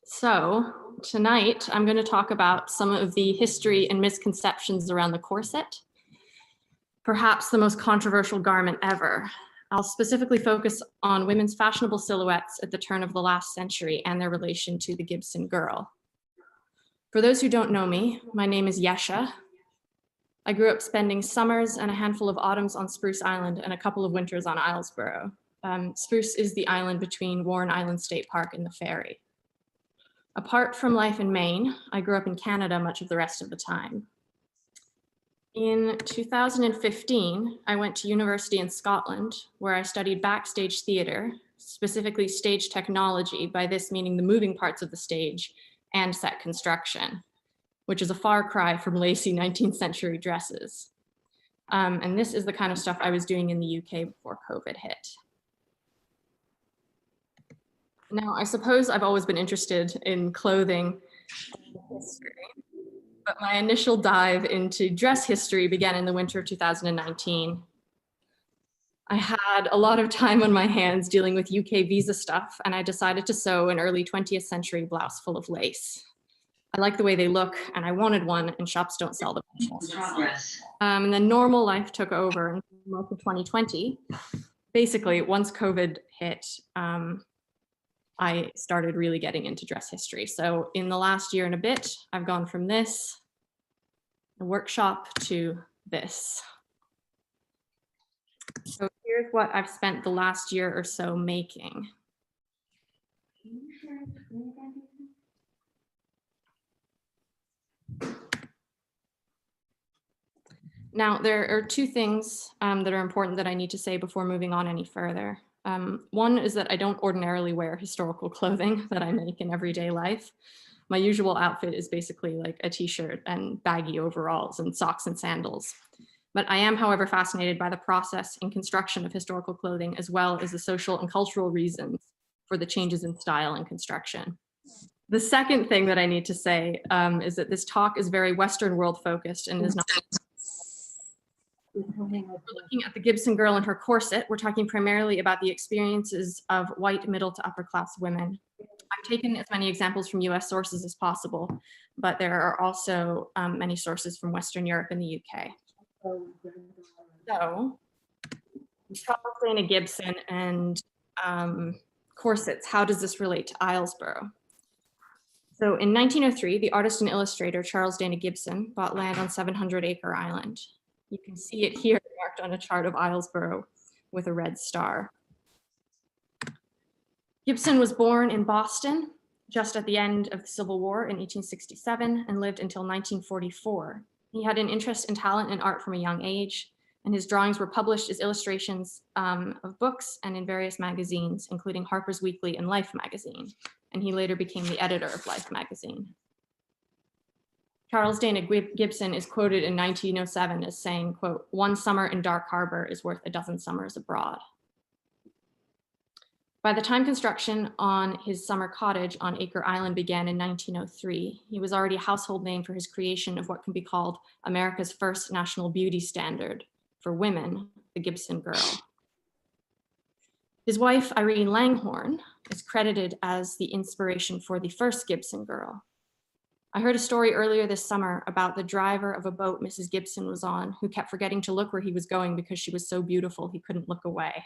So tonight I'm going to talk about some of the history and misconceptions around the corset, perhaps the most controversial garment ever. I'll specifically focus on women's fashionable silhouettes at the turn of the last century and their relation to the Gibson girl. For those who don't know me, my name is Yesha. I grew up spending summers and a handful of autumns on Spruce Island and a couple of winters on Islesboro. Spruce is the island between Warren Island State Park and the ferry. Apart from life in Maine, I grew up in Canada much of the rest of the time. In 2015, I went to university in Scotland, where I studied backstage theater, specifically stage technology, by this meaning the moving parts of the stage, and set construction, which is a far cry from lacy 19th century dresses. And this is the kind of stuff I was doing in the UK before COVID hit. Now, I suppose I've always been interested in clothing and history, but my initial dive into dress history began in the winter of 2019. I had a lot of time on my hands dealing with UK visa stuff, and I decided to sew an early 20th century blouse full of lace. I like the way they look, and I wanted one, and shops don't sell them. And then normal life took over in most of 2020. Basically, once COVID hit, I started really getting into dress history. So in the last year and a bit, I've gone from this, a workshop, to this. So here's what I've spent the last year or so making. Now, there are two things that are important that I need to say before moving on any further. One is that I don't ordinarily wear historical clothing that I make in everyday life. My usual outfit is basically like a t-shirt and baggy overalls and socks and sandals. But I am, however, fascinated by the process and construction of historical clothing, as well as the social and cultural reasons for the changes in style and construction. The second thing that I need to say is that this talk is very Western world focused and is not. We're looking at the Gibson girl and her corset. We're talking primarily about the experiences of white middle to upper class women. I've taken as many examples from US sources as possible, but there are also many sources from Western Europe and the UK. So, Charles Dana Gibson and corsets, how does this relate to Islesboro? So in 1903, the artist and illustrator Charles Dana Gibson bought land on 700-acre island. You can see it here marked on a chart of Islesboro with a red star. Gibson was born in Boston just at the end of the Civil War in 1867 and lived until 1944. He had an interest in talent and art from a young age, and his drawings were published as illustrations of books and in various magazines, including Harper's Weekly and Life magazine, and he later became the editor of Life magazine. Charles Dana Gibson is quoted in 1907 as saying, quote, "One summer in Dark Harbor is worth a dozen summers abroad." By the time construction on his summer cottage on Acre Island began in 1903, he was already a household name for his creation of what can be called America's first national beauty standard for women, the Gibson girl. His wife, Irene Langhorne, is credited as the inspiration for the first Gibson girl. I heard a story earlier this summer about the driver of a boat Mrs. Gibson was on, who kept forgetting to look where he was going because she was so beautiful he couldn't look away.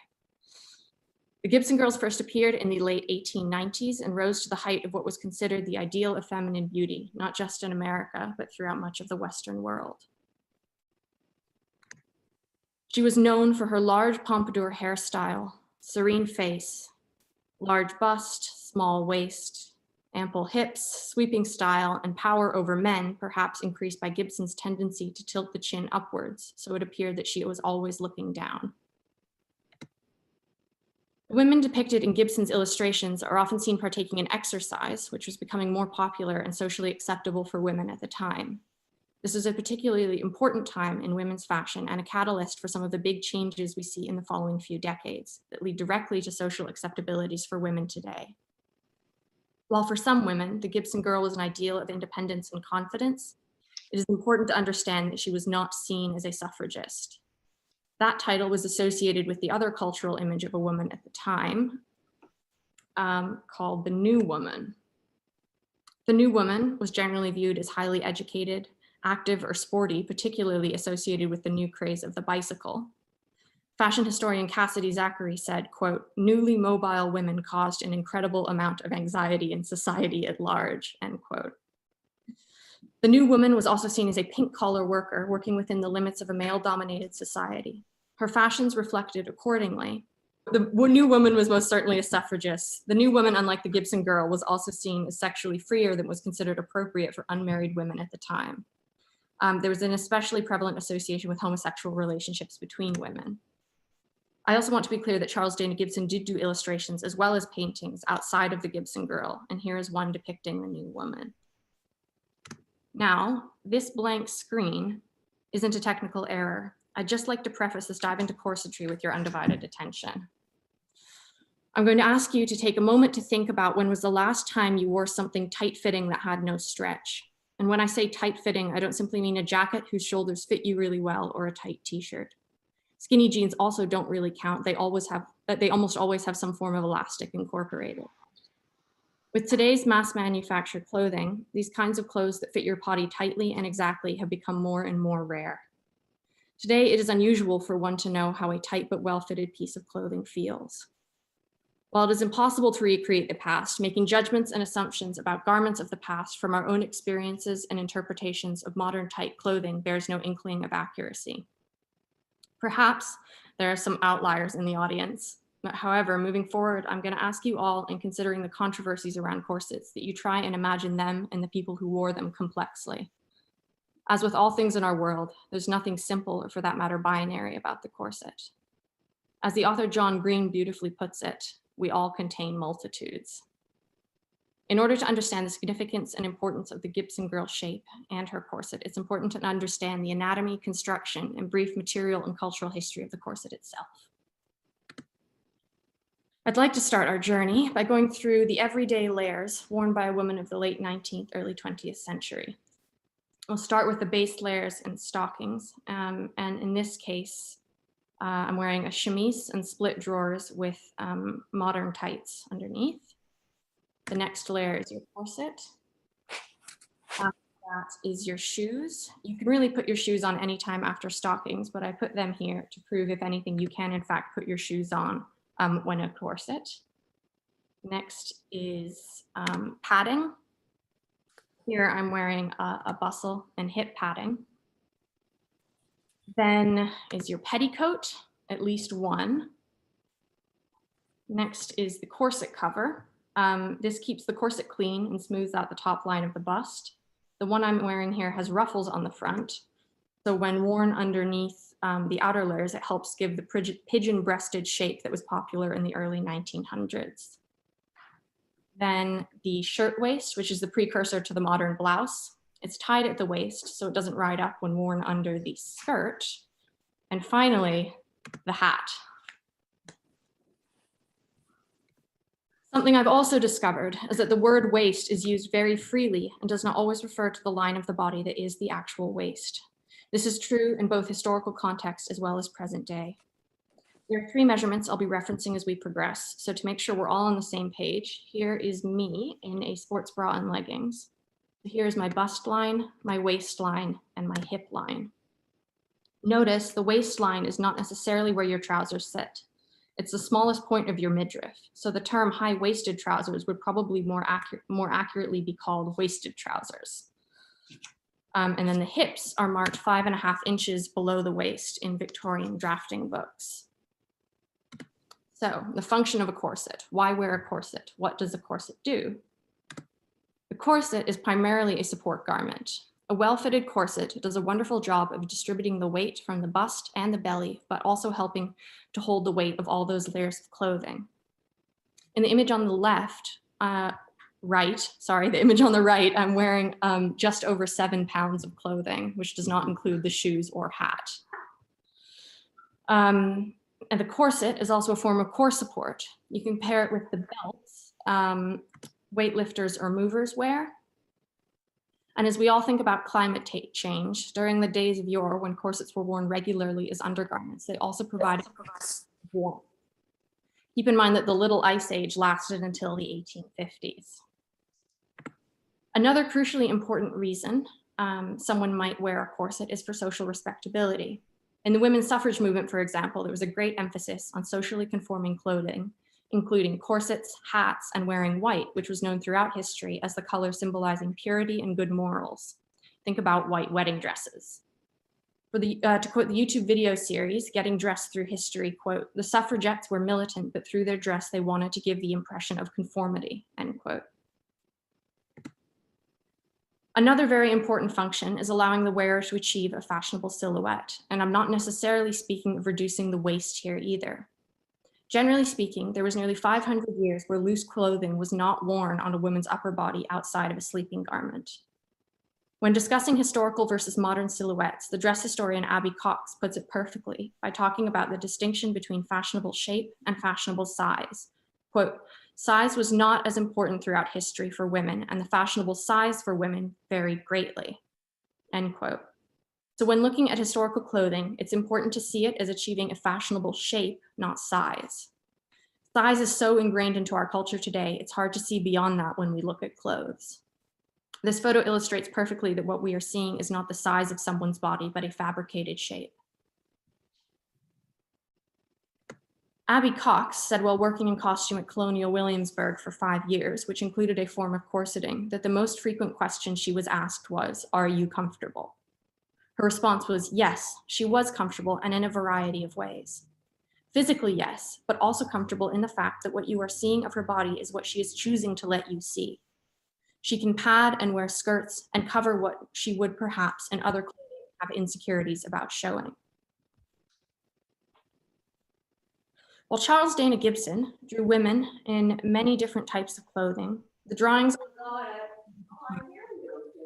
The Gibson girls first appeared in the late 1890s and rose to the height of what was considered the ideal of feminine beauty, not just in America, but throughout much of the Western world. She was known for her large pompadour hairstyle, serene face, large bust, small waist, ample hips, sweeping style, and power over men, perhaps increased by Gibson's tendency to tilt the chin upwards, so it appeared that she was always looking down. The women depicted in Gibson's illustrations are often seen partaking in exercise, which was becoming more popular and socially acceptable for women at the time. This is a particularly important time in women's fashion and a catalyst for some of the big changes we see in the following few decades that lead directly to social acceptabilities for women today. While for some women, the Gibson girl was an ideal of independence and confidence, it is important to understand that she was not seen as a suffragist. That title was associated with the other cultural image of a woman at the time, called the New Woman. The new woman was generally viewed as highly educated, active, or sporty, particularly associated with the new craze of the bicycle. Fashion historian Cassidy Zachary said, quote, "Newly mobile women caused an incredible amount of anxiety in society at large," end quote. The new woman was also seen as a pink-collar worker working within the limits of a male-dominated society. Her fashions reflected accordingly. The new woman was most certainly a suffragist. The new woman, unlike the Gibson girl, was also seen as sexually freer than was considered appropriate for unmarried women at the time. There was an especially prevalent association with homosexual relationships between women. I also want to be clear that Charles Dana Gibson did do illustrations as well as paintings outside of the Gibson girl, and here is one depicting the new woman. Now, this blank screen isn't a technical error. I'd just like to preface this dive into corsetry with your undivided attention. I'm going to ask you to take a moment to think about when was the last time you wore something tight-fitting that had no stretch. And when I say tight-fitting, I don't simply mean a jacket whose shoulders fit you really well or a tight t-shirt. Skinny jeans also don't really count. They almost always have some form of elastic incorporated. With today's mass manufactured clothing, these kinds of clothes that fit your body tightly and exactly have become more and more rare. Today, it is unusual for one to know how a tight but well-fitted piece of clothing feels. While it is impossible to recreate the past, making judgments and assumptions about garments of the past from our own experiences and interpretations of modern tight clothing bears no inkling of accuracy. Perhaps there are some outliers in the audience. However, moving forward, I'm going to ask you all, in considering the controversies around corsets, that you try and imagine them and the people who wore them complexly. As with all things in our world, there's nothing simple, or for that matter, binary about the corset. As the author John Green beautifully puts it, we all contain multitudes. In order to understand the significance and importance of the Gibson girl shape and her corset, it's important to understand the anatomy, construction, and brief material and cultural history of the corset itself. I'd like to start our journey by going through the everyday layers worn by a woman of the late 19th, early 20th century. We'll start with the base layers and stockings. And in this case, I'm wearing a chemise and split drawers with modern tights underneath. The next layer is your corset. After that is your shoes. You can really put your shoes on anytime after stockings, but I put them here to prove, if anything, you can in fact put your shoes on when a corset. Next is padding. Here I'm wearing a bustle and hip padding. Then is your petticoat, at least one. Next is the corset cover. This keeps the corset clean and smooths out the top line of the bust. The one I'm wearing here has ruffles on the front. So when worn underneath the outer layers, it helps give the pigeon-breasted shape that was popular in the early 1900s. Then the shirtwaist, which is the precursor to the modern blouse. It's tied at the waist so it doesn't ride up when worn under the skirt. And finally, the hat. Something I've also discovered is that the word waist is used very freely and does not always refer to the line of the body that is the actual waist. This is true in both historical context as well as present day. There are 3 measurements I'll be referencing as we progress. So to make sure we're all on the same page, here is me in a sports bra and leggings. Here's my bust line, my waistline, and my hip line. Notice the waistline is not necessarily where your trousers sit. It's the smallest point of your midriff. So the term high-waisted trousers would probably more accurately be called waisted trousers. And then the hips are marked 5.5 inches below the waist in Victorian drafting books. So the function of a corset. Why wear a corset? What does a corset do? The corset is primarily a support garment. A well-fitted corset does a wonderful job of distributing the weight from the bust and the belly, but also helping to hold the weight of all those layers of clothing. In the image on the left, the image on the right, I'm wearing just over 7 pounds of clothing, which does not include the shoes or hat. And the corset is also a form of core support. You can pair it with the belts weightlifters or movers wear. And as we all think about climate change, during the days of yore when corsets were worn regularly as undergarments, they also provided warmth. Keep in mind that the Little Ice Age lasted until the 1850s. Another crucially important reason someone might wear a corset is for social respectability. In the women's suffrage movement, for example, there was a great emphasis on socially conforming clothing, including corsets, hats, and wearing white, which was known throughout history as the color symbolizing purity and good morals. Think about white wedding dresses. To quote the YouTube video series, Getting Dressed Through History, quote, "The suffragettes were militant, but through their dress, they wanted to give the impression of conformity," end quote. Another very important function is allowing the wearer to achieve a fashionable silhouette. And I'm not necessarily speaking of reducing the waist here either. Generally speaking, there was nearly 500 years where loose clothing was not worn on a woman's upper body outside of a sleeping garment. When discussing historical versus modern silhouettes, the dress historian Abby Cox puts it perfectly by talking about the distinction between fashionable shape and fashionable size. Quote, "Size was not as important throughout history for women, and the fashionable size for women varied greatly," end quote. So when looking at historical clothing, it's important to see it as achieving a fashionable shape, not size. Size is so ingrained into our culture today, it's hard to see beyond that when we look at clothes. This photo illustrates perfectly that what we are seeing is not the size of someone's body, but a fabricated shape. Abby Cox said while working in costume at Colonial Williamsburg for 5 years, which included a form of corseting, that the most frequent question she was asked was, "Are you comfortable?" Her response was yes, she was comfortable, and in a variety of ways. Physically, yes, but also comfortable in the fact that what you are seeing of her body is what she is choosing to let you see. She can pad and wear skirts and cover what she would perhaps in other clothing have insecurities about showing. While Charles Dana Gibson drew women in many different types of clothing, the drawings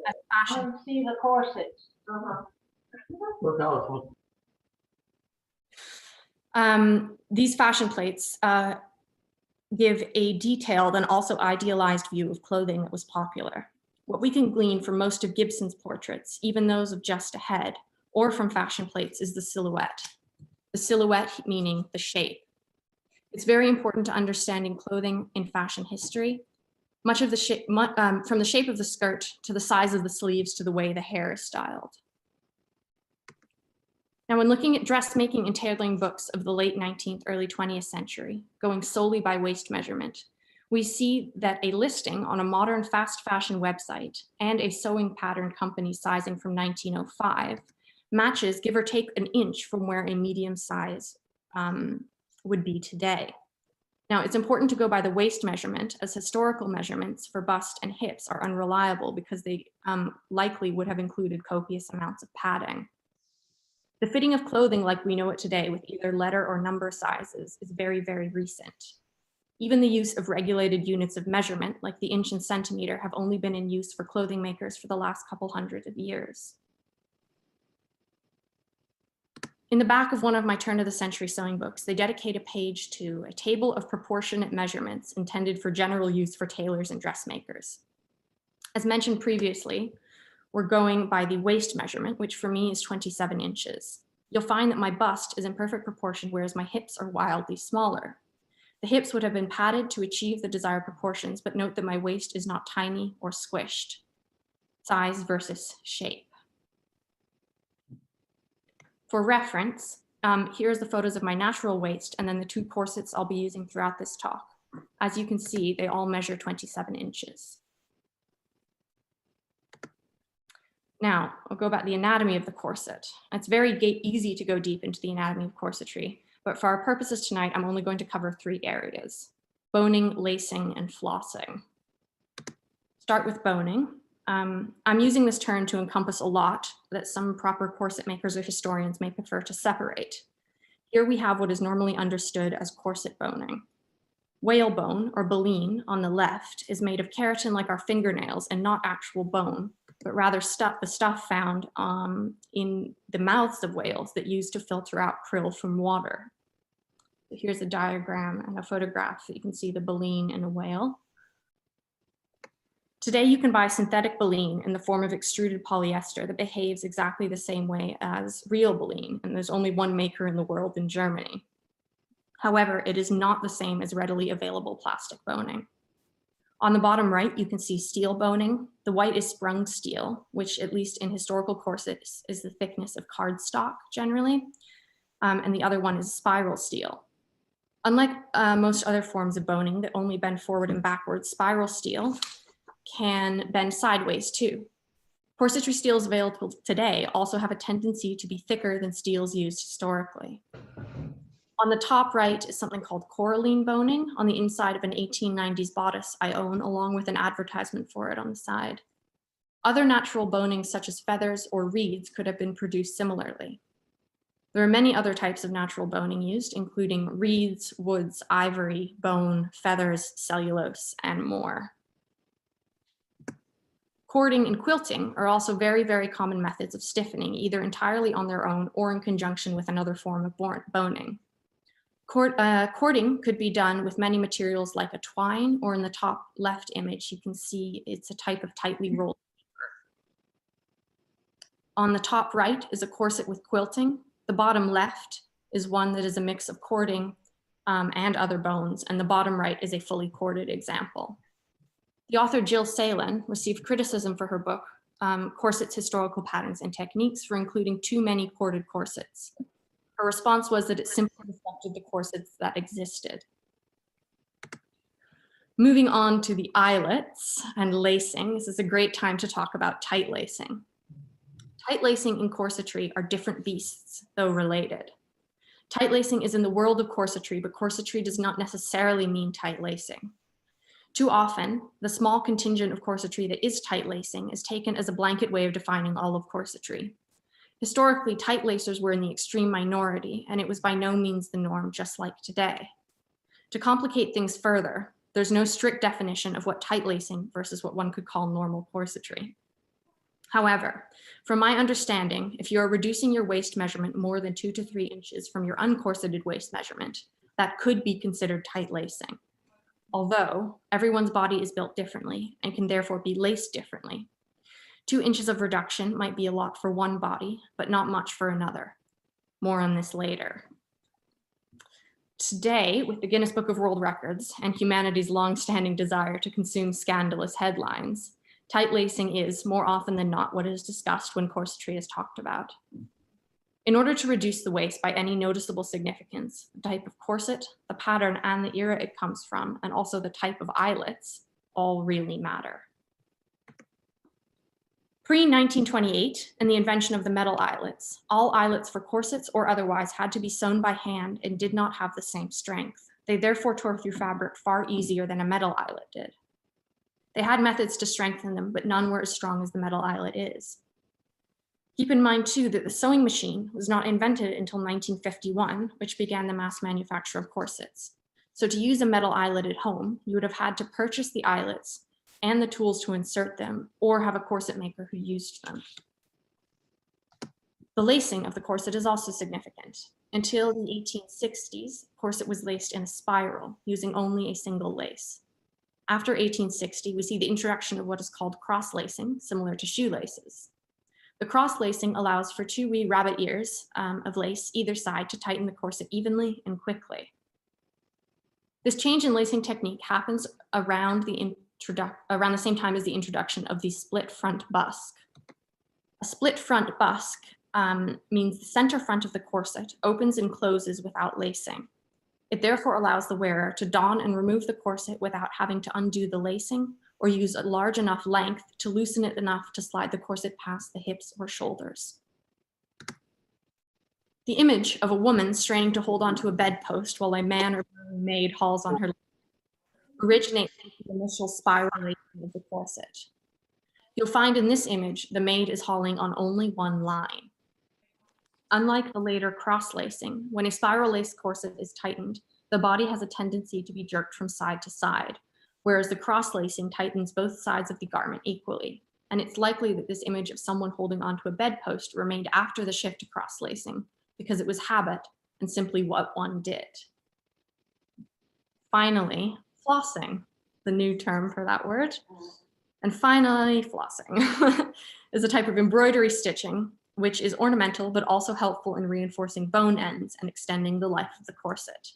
as fashion. I see the corset. These fashion plates give a detailed and also idealized view of clothing that was popular. What we can glean from most of Gibson's portraits, even those of just a head, or from fashion plates, is the silhouette. The silhouette meaning the shape. It's very important to understanding clothing in fashion history. Much of the shape, from the shape of the skirt to the size of the sleeves to the way the hair is styled. Now, when looking at dressmaking and tailoring books of the late 19th, early 20th century, going solely by waist measurement, we see that a listing on a modern fast fashion website and a sewing pattern company sizing from 1905 matches, give or take, an inch from where a medium size would be today. Now, it's important to go by the waist measurement, as historical measurements for bust and hips are unreliable because they likely would have included copious amounts of padding. The fitting of clothing like we know it today with either letter or number sizes is very, very recent. Even the use of regulated units of measurement, like the inch and centimeter, have only been in use for clothing makers for the last couple hundred of years. In the back of one of my turn of the century sewing books, they dedicate a page to a table of proportionate measurements intended for general use for tailors and dressmakers. As mentioned previously, we're going by the waist measurement, which for me is 27 inches. You'll find that my bust is in perfect proportion, whereas my hips are wildly smaller. The hips would have been padded to achieve the desired proportions, but note that my waist is not tiny or squished. Size versus shape. For reference, here's the photos of my natural waist and then the 2 corsets I'll be using throughout this talk. As you can see, they all measure 27 inches. Now, I'll go about the anatomy of the corset. It's very easy to go deep into the anatomy of corsetry, but for our purposes tonight, I'm only going to cover 3 areas: boning, lacing, and flossing. Start with boning. I'm using this term to encompass a lot that some proper corset makers or historians may prefer to separate. Here we have what is normally understood as corset boning. Whalebone, or baleen, on the left is made of keratin like our fingernails and not actual bone, but rather the stuff found in the mouths of whales that used to filter out krill from water. So here's a diagram and a photograph that you can see the baleen in a whale. Today, you can buy synthetic baleen in the form of extruded polyester that behaves exactly the same way as real baleen, and there's only one maker in the world in Germany. However, it is not the same as readily available plastic boning. On the bottom right, you can see steel boning. The white is sprung steel, which at least in historical corsets is the thickness of cardstock generally. And the other one is spiral steel. Unlike most other forms of boning that only bend forward and backwards, spiral steel can bend sideways too. Corsetry steels available today also have a tendency to be thicker than steels used historically. On the top right is something called coralline boning on the inside of an 1890s bodice I own, along with an advertisement for it on the side. Other natural bonings such as feathers or reeds could have been produced similarly. There are many other types of natural boning used, including reeds, woods, ivory, bone, feathers, cellulose, and more. Cording and quilting are also very, very common methods of stiffening, either entirely on their own or in conjunction with another form of boning. Cording could be done with many materials like a twine, or in the top left image, you can see it's a type of tightly rolled paper. On the top right is a corset with quilting. The bottom left is one that is a mix of cording and other bones, and the bottom right is a fully corded example. The author Jill Salen received criticism for her book, Corsets, Historical Patterns and Techniques, for including too many corded corsets. Her response was that it simply reflected the corsets that existed. Moving on to the eyelets and lacing, this is a great time to talk about tight lacing. Tight lacing and corsetry are different beasts, though related. Tight lacing is in the world of corsetry, but corsetry does not necessarily mean tight lacing. Too often, the small contingent of corsetry that is tight lacing is taken as a blanket way of defining all of corsetry. Historically, tight lacers were in the extreme minority, and it was by no means the norm, just like today. To complicate things further, there's no strict definition of what tight lacing versus what one could call normal corsetry. However, from my understanding, if you are reducing your waist measurement more than 2 to 3 inches from your uncorseted waist measurement, that could be considered tight lacing. Although everyone's body is built differently and can therefore be laced differently. 2 inches of reduction might be a lot for one body, but not much for another. More on this later. Today, with the Guinness Book of World Records and humanity's long-standing desire to consume scandalous headlines, tight lacing is, more often than not, what is discussed when corsetry is talked about. In order to reduce the waist by any noticeable significance, the type of corset, the pattern, and the era it comes from, and also the type of eyelets, all really matter. Pre-1928 and the invention of the metal eyelets, all eyelets for corsets or otherwise had to be sewn by hand and did not have the same strength. They therefore tore through fabric far easier than a metal eyelet did. They had methods to strengthen them, but none were as strong as the metal eyelet is. Keep in mind too that the sewing machine was not invented until 1951, which began the mass manufacture of corsets. So to use a metal eyelet at home, you would have had to purchase the eyelets and the tools to insert them, or have a corset maker who used them. The lacing of the corset is also significant. Until the 1860s, corset was laced in a spiral, using only a single lace. After 1860, we see the introduction of what is called cross-lacing, similar to shoelaces. The cross-lacing allows for 2 wee rabbit ears of lace either side to tighten the corset evenly and quickly. This change in lacing technique happens around the same time as the introduction of the split front busk. A split front busk means the center front of the corset opens and closes without lacing. It therefore allows the wearer to don and remove the corset without having to undo the lacing or use a large enough length to loosen it enough to slide the corset past the hips or shoulders. The image of a woman straining to hold onto a bedpost while a man or maid hauls on her originates from the initial spiral lacing of the corset. You'll find in this image, the maid is hauling on only one line. Unlike the later cross-lacing, when a spiral lace corset is tightened, the body has a tendency to be jerked from side to side, whereas the cross-lacing tightens both sides of the garment equally. And it's likely that this image of someone holding onto a bedpost remained after the shift to cross-lacing, because it was habit and simply what one did. Finally, flossing, the new term for that word. And finally, flossing is a type of embroidery stitching, which is ornamental, but also helpful in reinforcing bone ends and extending the life of the corset.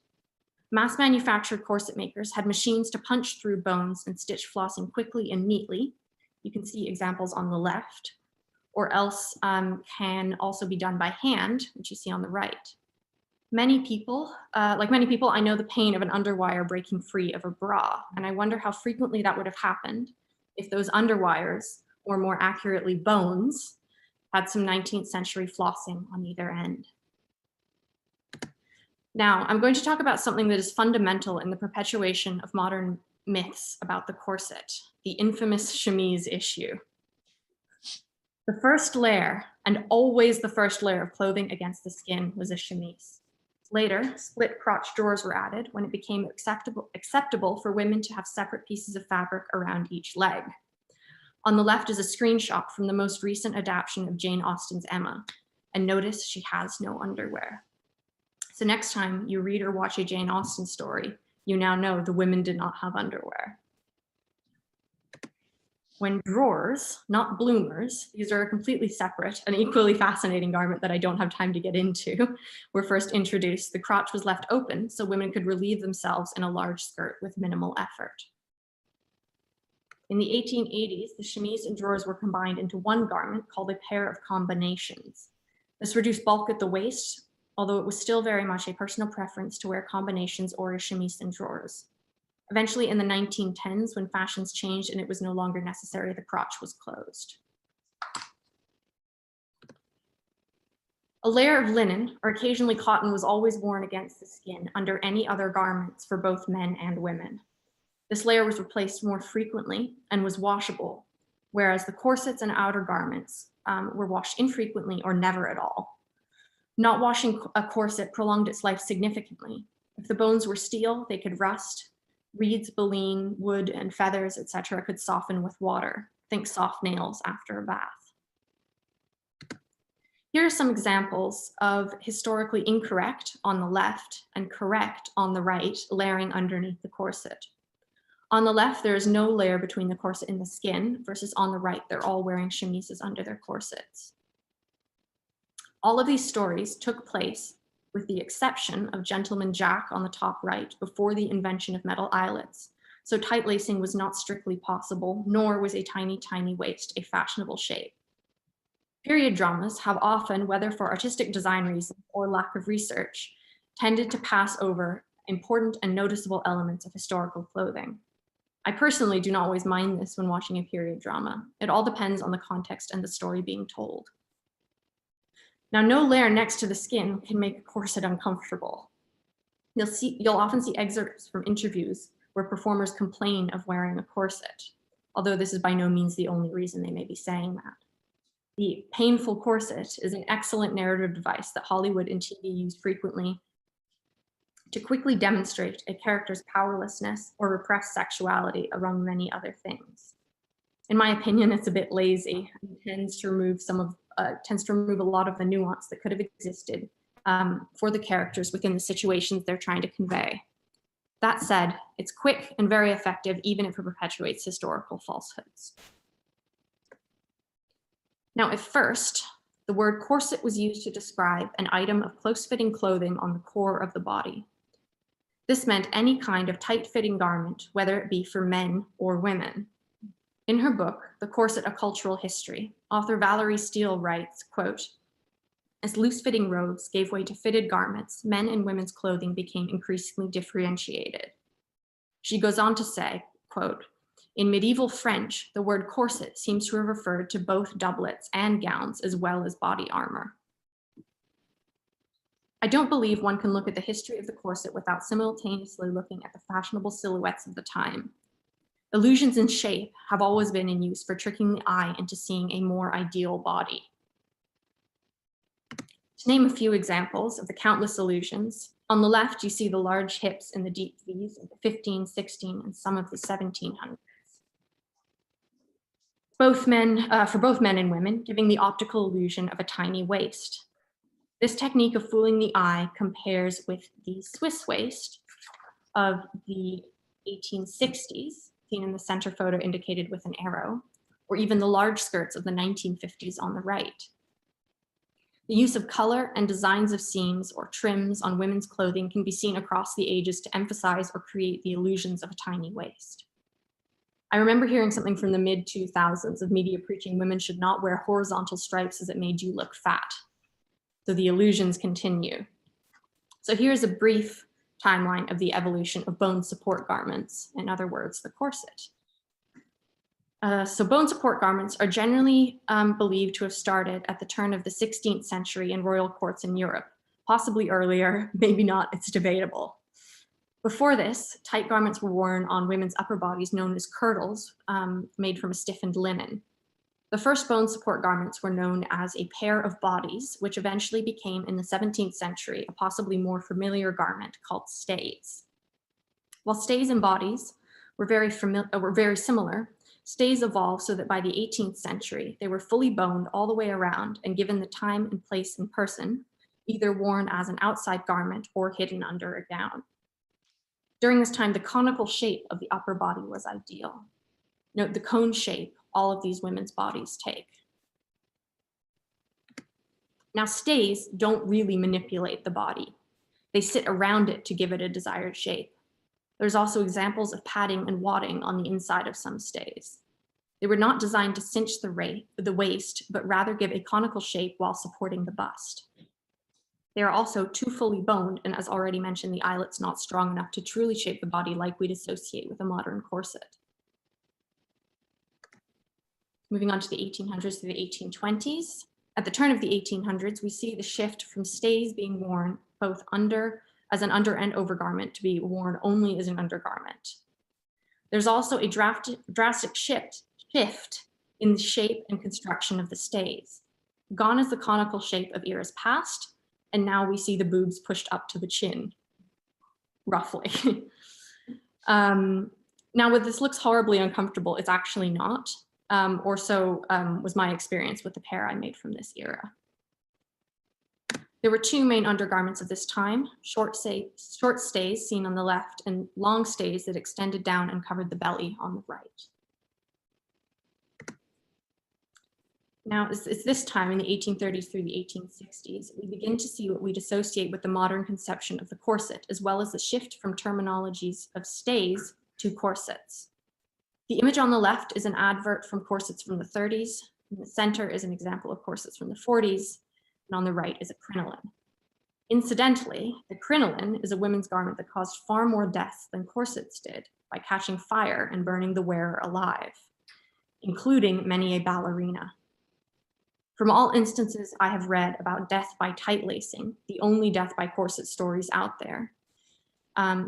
Mass-manufactured corset makers had machines to punch through bones and stitch flossing quickly and neatly. You can see examples on the left, or else can also be done by hand, which you see on the right. Many people, I know the pain of an underwire breaking free of a bra, and I wonder how frequently that would have happened if those underwires, or more accurately bones, had some 19th century flossing on either end. Now, I'm going to talk about something that is fundamental in the perpetuation of modern myths about the corset, the infamous chemise issue. The first layer, and always the first layer of clothing against the skin, was a chemise. Later, split crotch drawers were added when it became acceptable for women to have separate pieces of fabric around each leg. On the left is a screenshot from the most recent adaptation of Jane Austen's Emma, and notice she has no underwear. So next time you read or watch a Jane Austen story, you now know the women did not have underwear. When drawers, not bloomers, these are a completely separate and equally fascinating garment that I don't have time to get into, were first introduced, the crotch was left open so women could relieve themselves in a large skirt with minimal effort. In the 1880s, the chemise and drawers were combined into one garment called a pair of combinations. This reduced bulk at the waist, although it was still very much a personal preference to wear combinations or a chemise and drawers. Eventually in the 1910s, when fashions changed and it was no longer necessary, the crotch was closed. A layer of linen, or occasionally cotton, was always worn against the skin under any other garments for both men and women. This layer was replaced more frequently and was washable, whereas the corsets and outer garments were washed infrequently or never at all. Not washing a corset prolonged its life significantly. If the bones were steel, they could rust. Reeds, baleen, wood, and feathers, etc., could soften with water. Think soft nails after a bath. Here are some examples of historically incorrect on the left and correct on the right layering underneath the corset. On the left, there is no layer between the corset and the skin, versus on the right, they're all wearing chemises under their corsets. All of these stories took place, with the exception of Gentleman Jack on the top right, before the invention of metal eyelets. So tight lacing was not strictly possible, nor was a tiny, tiny waist a fashionable shape. Period dramas have often, whether for artistic design reasons or lack of research, tended to pass over important and noticeable elements of historical clothing. I personally do not always mind this when watching a period drama. It all depends on the context and the story being told. Now, no layer next to the skin can make a corset uncomfortable. You'll often see excerpts from interviews where performers complain of wearing a corset, although this is by no means the only reason they may be saying that. The painful corset is an excellent narrative device that Hollywood and TV use frequently to quickly demonstrate a character's powerlessness or repressed sexuality, among many other things. In my opinion, it's a bit lazy and tends to remove a lot of the nuance that could have existed for the characters within the situations they're trying to convey. That said, it's quick and very effective, even if it perpetuates historical falsehoods. Now, at first, the word corset was used to describe an item of close-fitting clothing on the core of the body. This meant any kind of tight-fitting garment, whether it be for men or women. In her book, The Corset: A Cultural History, author Valerie Steele writes, quote, "As loose-fitting robes gave way to fitted garments, men and women's clothing became increasingly differentiated." She goes on to say, quote, "In medieval French, the word corset seems to have referred to both doublets and gowns as well as body armor." I don't believe one can look at the history of the corset without simultaneously looking at the fashionable silhouettes of the time. Illusions in shape have always been in use for tricking the eye into seeing a more ideal body. To name a few examples of the countless illusions, on the left, you see the large hips and the deep V's of the 15, 16, and some of the 1700s. For both men and women, giving the optical illusion of a tiny waist. This technique of fooling the eye compares with the Swiss waist of the 1860s, seen in the center photo indicated with an arrow, or even the large skirts of the 1950s on the right. The use of color and designs of seams or trims on women's clothing can be seen across the ages to emphasize or create the illusions of a tiny waist. I remember hearing something from the mid-2000s of media preaching women should not wear horizontal stripes as it made you look fat. So the illusions continue. So here's a brief timeline of the evolution of bone support garments, in other words, the corset. So bone support garments are generally believed to have started at the turn of the 16th century in royal courts in Europe, possibly earlier, maybe not, it's debatable. Before this, tight garments were worn on women's upper bodies known as kirtles, made from a stiffened linen. The first bone support garments were known as a pair of bodies, which eventually became, in the 17th century, a possibly more familiar garment called stays. While stays and bodies were very similar, stays evolved so that by the 18th century, they were fully boned all the way around and, given the time and place and person, either worn as an outside garment or hidden under a gown. During this time, the conical shape of the upper body was ideal. Note the cone shape all of these women's bodies take. Now, stays don't really manipulate the body. They sit around it to give it a desired shape. There's also examples of padding and wadding on the inside of some stays. They were not designed to cinch the waist, but rather give a conical shape while supporting the bust. They are also too fully boned, and as already mentioned, the eyelet's not strong enough to truly shape the body like we'd associate with a modern corset. Moving on to the 1800s to the 1820s. At the turn of the 1800s, we see the shift from stays being worn both as an under and overgarment to be worn only as an undergarment. There's also a drastic shift in the shape and construction of the stays. Gone is the conical shape of eras past, and now we see the boobs pushed up to the chin, roughly. Now, when this looks horribly uncomfortable, it's actually not, or so was my experience with the pair I made from this era. There were two main undergarments of this time, short stays seen on the left and long stays that extended down and covered the belly on the right. Now, it's this time in the 1830s through the 1860s, we begin to see what we'd associate with the modern conception of the corset, as well as the shift from terminologies of stays to corsets. The image on the left is an advert from corsets from the 30s. In the center is an example of corsets from the 40s, and on the right is a crinoline. Incidentally, the crinoline is a women's garment that caused far more deaths than corsets did by catching fire and burning the wearer alive, including many a ballerina. From all instances I have read about death by tight lacing, the only death by corset stories out there,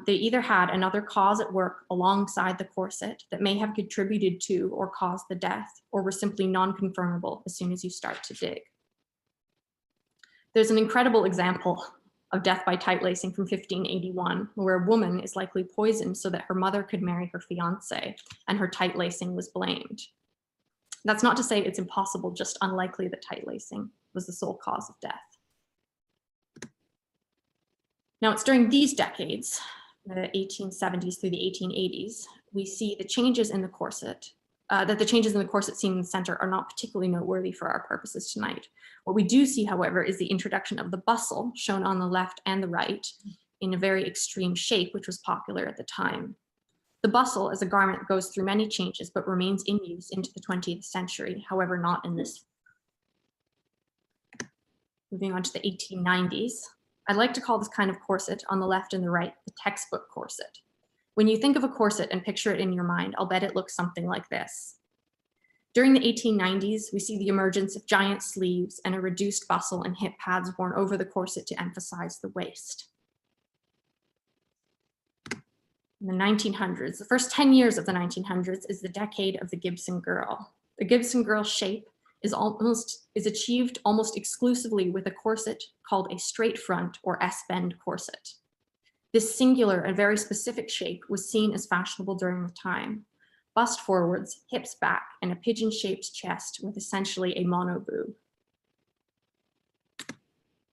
they either had another cause at work alongside the corset that may have contributed to or caused the death, or were simply non-confirmable as soon as you start to dig. There's an incredible example of death by tight lacing from 1581, where a woman is likely poisoned so that her mother could marry her fiance, and her tight lacing was blamed. That's not to say it's impossible, just unlikely that tight lacing was the sole cause of death. Now, it's during these decades, the 1870s through the 1880s, we see the changes in the corset, that the changes in the corset seen in the center are not particularly noteworthy for our purposes tonight. What we do see, however, is the introduction of the bustle, shown on the left and the right, in a very extreme shape, which was popular at the time. The bustle as a garment goes through many changes, but remains in use into the 20th century, however, not in this. Moving on to the 1890s, I'd like to call this kind of corset on the left and the right the textbook corset. When you think of a corset and picture it in your mind, I'll bet it looks something like this. During the 1890s, we see the emergence of giant sleeves and a reduced bustle and hip pads worn over the corset to emphasize the waist. In the 1900s, the first 10 years of the 1900s is the decade of the Gibson girl. The Gibson girl shape is achieved almost exclusively with a corset called a straight front or S-bend corset. This singular and very specific shape was seen as fashionable during the time. Bust forwards, hips back, and a pigeon-shaped chest with essentially a monoboob.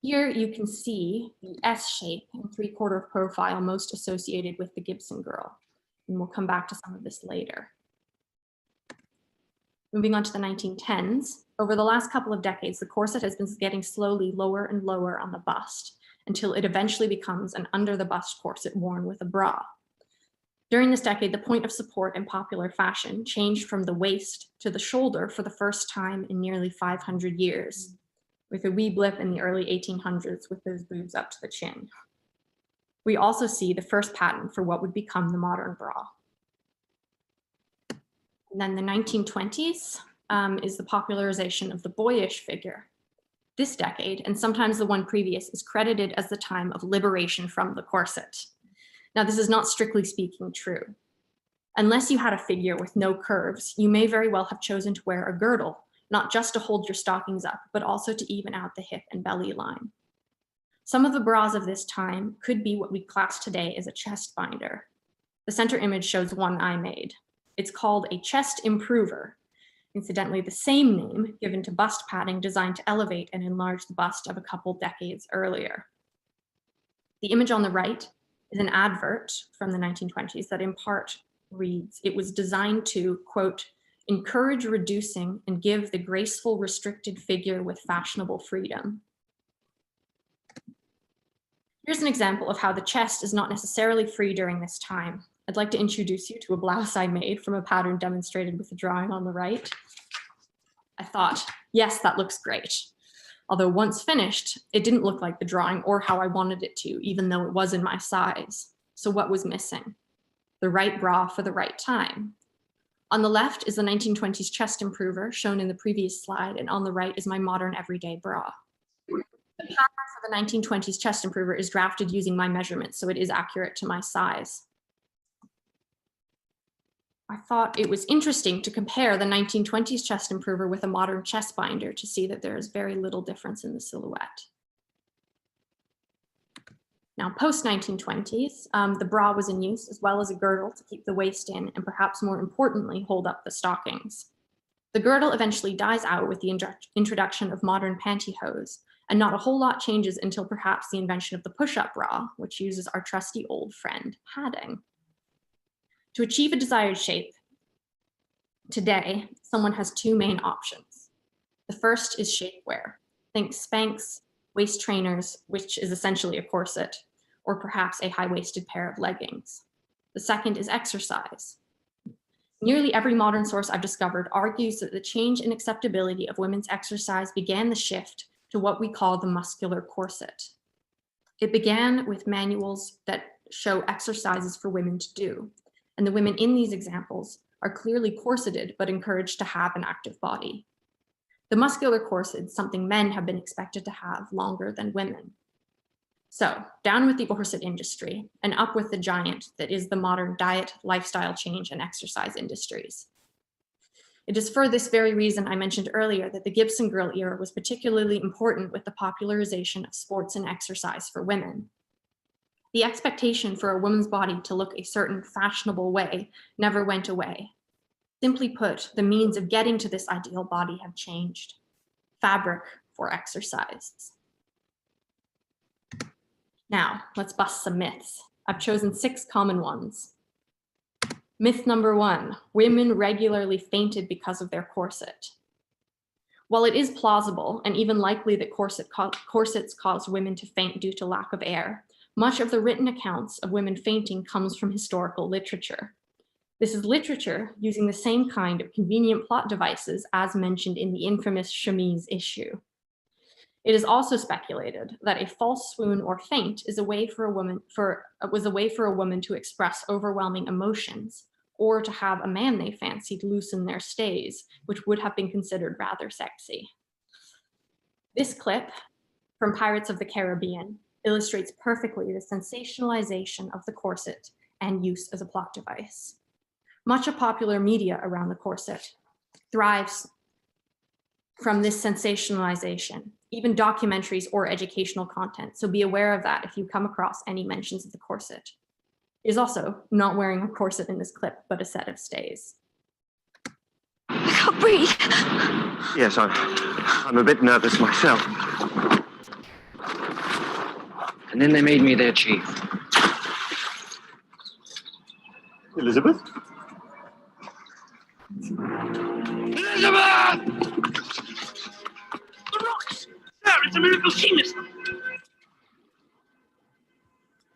Here you can see the S shape and three-quarter profile most associated with the Gibson girl. And we'll come back to some of this later. Moving on to the 1910s, over the last couple of decades, the corset has been getting slowly lower and lower on the bust until it eventually becomes an under the bust corset worn with a bra. During this decade, the point of support in popular fashion changed from the waist to the shoulder for the first time in nearly 500 years, with a wee blip in the early 1800s with those boobs up to the chin. We also see the first patent for what would become the modern bra. And then the 1920s is the popularization of the boyish figure. This decade, and sometimes the one previous, is credited as the time of liberation from the corset. Now, this is not strictly speaking true. Unless you had a figure with no curves, you may very well have chosen to wear a girdle, not just to hold your stockings up, but also to even out the hip and belly line. Some of the bras of this time could be what we class today as a chest binder. The center image shows one I made. It's called a chest improver, incidentally the same name given to bust padding designed to elevate and enlarge the bust of a couple decades earlier. The image on the right is an advert from the 1920s that in part reads, "It was designed to, quote, encourage reducing and give the graceful restricted figure with fashionable freedom." Here's an example of how the chest is not necessarily free during this time. I'd like to introduce you to a blouse I made from a pattern demonstrated with the drawing on the right. I thought, yes, that looks great. Although once finished, it didn't look like the drawing or how I wanted it to, even though it was in my size. So what was missing? The right bra for the right time. On the left is the 1920s chest improver shown in the previous slide, and on the right is my modern everyday bra. The pattern for the 1920s chest improver is drafted using my measurements, so it is accurate to my size. I thought it was interesting to compare the 1920s chest improver with a modern chest binder to see that there is very little difference in the silhouette. Now, post-1920s, the bra was in use as well as a girdle to keep the waist in and perhaps more importantly, hold up the stockings. The girdle eventually dies out with the introduction of modern pantyhose, and not a whole lot changes until perhaps the invention of the push-up bra, which uses our trusty old friend, padding. To achieve a desired shape, today, someone has two main options. The first is shapewear. Think Spanx, waist trainers, which is essentially a corset, or perhaps a high-waisted pair of leggings. The second is exercise. Nearly every modern source I've discovered argues that the change in acceptability of women's exercise began the shift to what we call the muscular corset. It began with manuals that show exercises for women to do. And the women in these examples are clearly corseted, but encouraged to have an active body. The muscular corset is something men have been expected to have longer than women. So down with the corset industry and up with the giant that is the modern diet, lifestyle change, and exercise industries. It is for this very reason I mentioned earlier that the Gibson Girl era was particularly important with the popularization of sports and exercise for women. The expectation for a woman's body to look a certain fashionable way never went away. Simply put, the means of getting to this ideal body have changed. Fabric for exercise. Now, let's bust some myths. I've chosen 6 common ones. Myth number 1, women regularly fainted because of their corset. While it is plausible and even likely that corsets cause women to faint due to lack of air, much of the written accounts of women fainting comes from historical literature. This is literature using the same kind of convenient plot devices as mentioned in the infamous chemise issue. It is also speculated that a false swoon or faint is was a way for a woman to express overwhelming emotions, or to have a man they fancied loosen their stays, which would have been considered rather sexy. This clip from Pirates of the Caribbean illustrates perfectly the sensationalization of the corset and use as a plot device. Much of popular media around the corset thrives from this sensationalization, even documentaries or educational content, so be aware of that if you come across any mentions of the corset. It is also not wearing a corset in this clip, but a set of stays. I can't breathe. Yes, I'm a bit nervous myself. And then they made me their chief. Elizabeth? Elizabeth! The rocks! Sir, it's a miracle she missed them.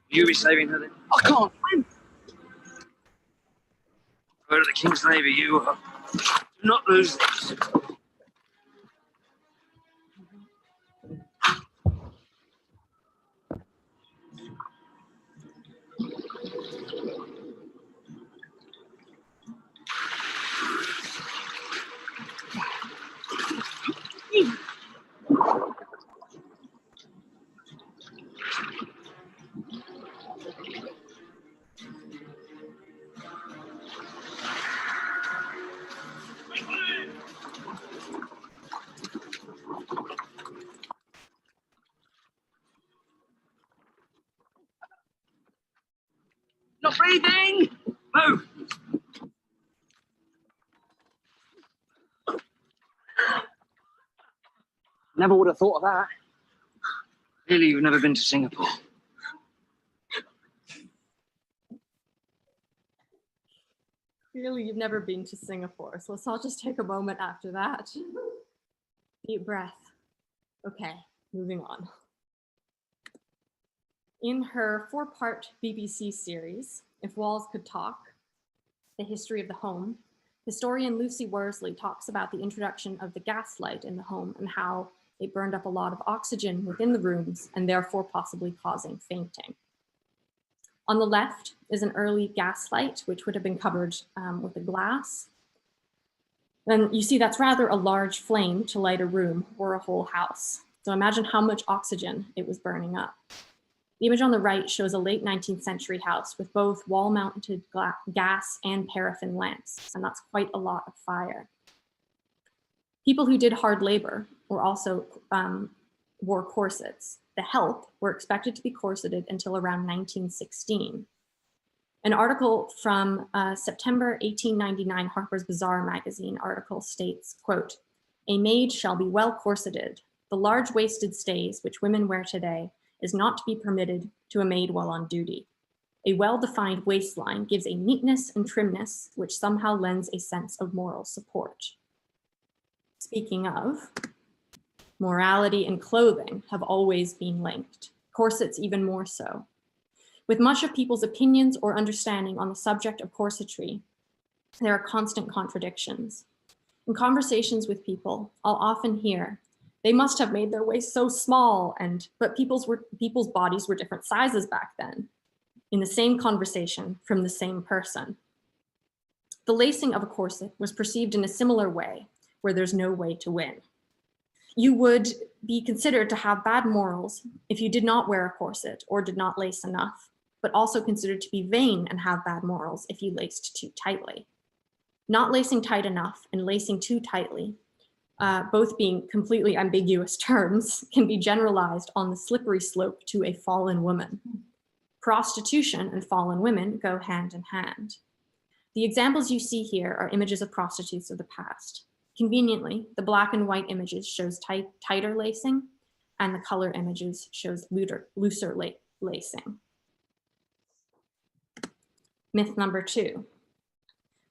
You be saving her then? I can't swim. Go to the King's Navy, you are. Do not lose this. Not breathing! Move! Never would have thought of that. Clearly, you've never been to Singapore. Clearly, you've never been to Singapore, so let's all just take a moment after that. Deep breath. Okay, moving on. In her 4-part BBC series, If Walls Could Talk, The History of the Home, historian Lucy Worsley talks about the introduction of the gas light in the home and how it burned up a lot of oxygen within the rooms and therefore possibly causing fainting. On the left is an early gas light, which would have been covered with a glass. And you see that's rather a large flame to light a room or a whole house. So imagine how much oxygen it was burning up. The image on the right shows a late 19th century house with both wall-mounted gas and paraffin lamps, and that's quite a lot of fire. People who did hard labor were also wore corsets. The help were expected to be corseted until around 1916. An article from September 1899 Harper's Bazaar magazine article states, quote, "A maid shall be well corseted. The large waisted stays which women wear today is not to be permitted to a maid while on duty. A well-defined waistline gives a neatness and trimness which somehow lends a sense of moral support." Speaking of, morality and clothing have always been linked, corsets even more so. With much of people's opinions or understanding on the subject of corsetry, there are constant contradictions. In conversations with people, I'll often hear, "They must have made their waist so small," but people's bodies were different sizes back then, in the same conversation from the same person. The lacing of a corset was perceived in a similar way, where there's no way to win. You would be considered to have bad morals if you did not wear a corset or did not lace enough, but also considered to be vain and have bad morals if you laced too tightly. Not lacing tight enough and lacing too tightly, both being completely ambiguous terms, can be generalized on the slippery slope to a fallen woman. Prostitution and fallen women go hand in hand. The examples you see here are images of prostitutes of the past. Conveniently, the black and white images shows tighter lacing, and the color images shows looser lacing. Myth number 2.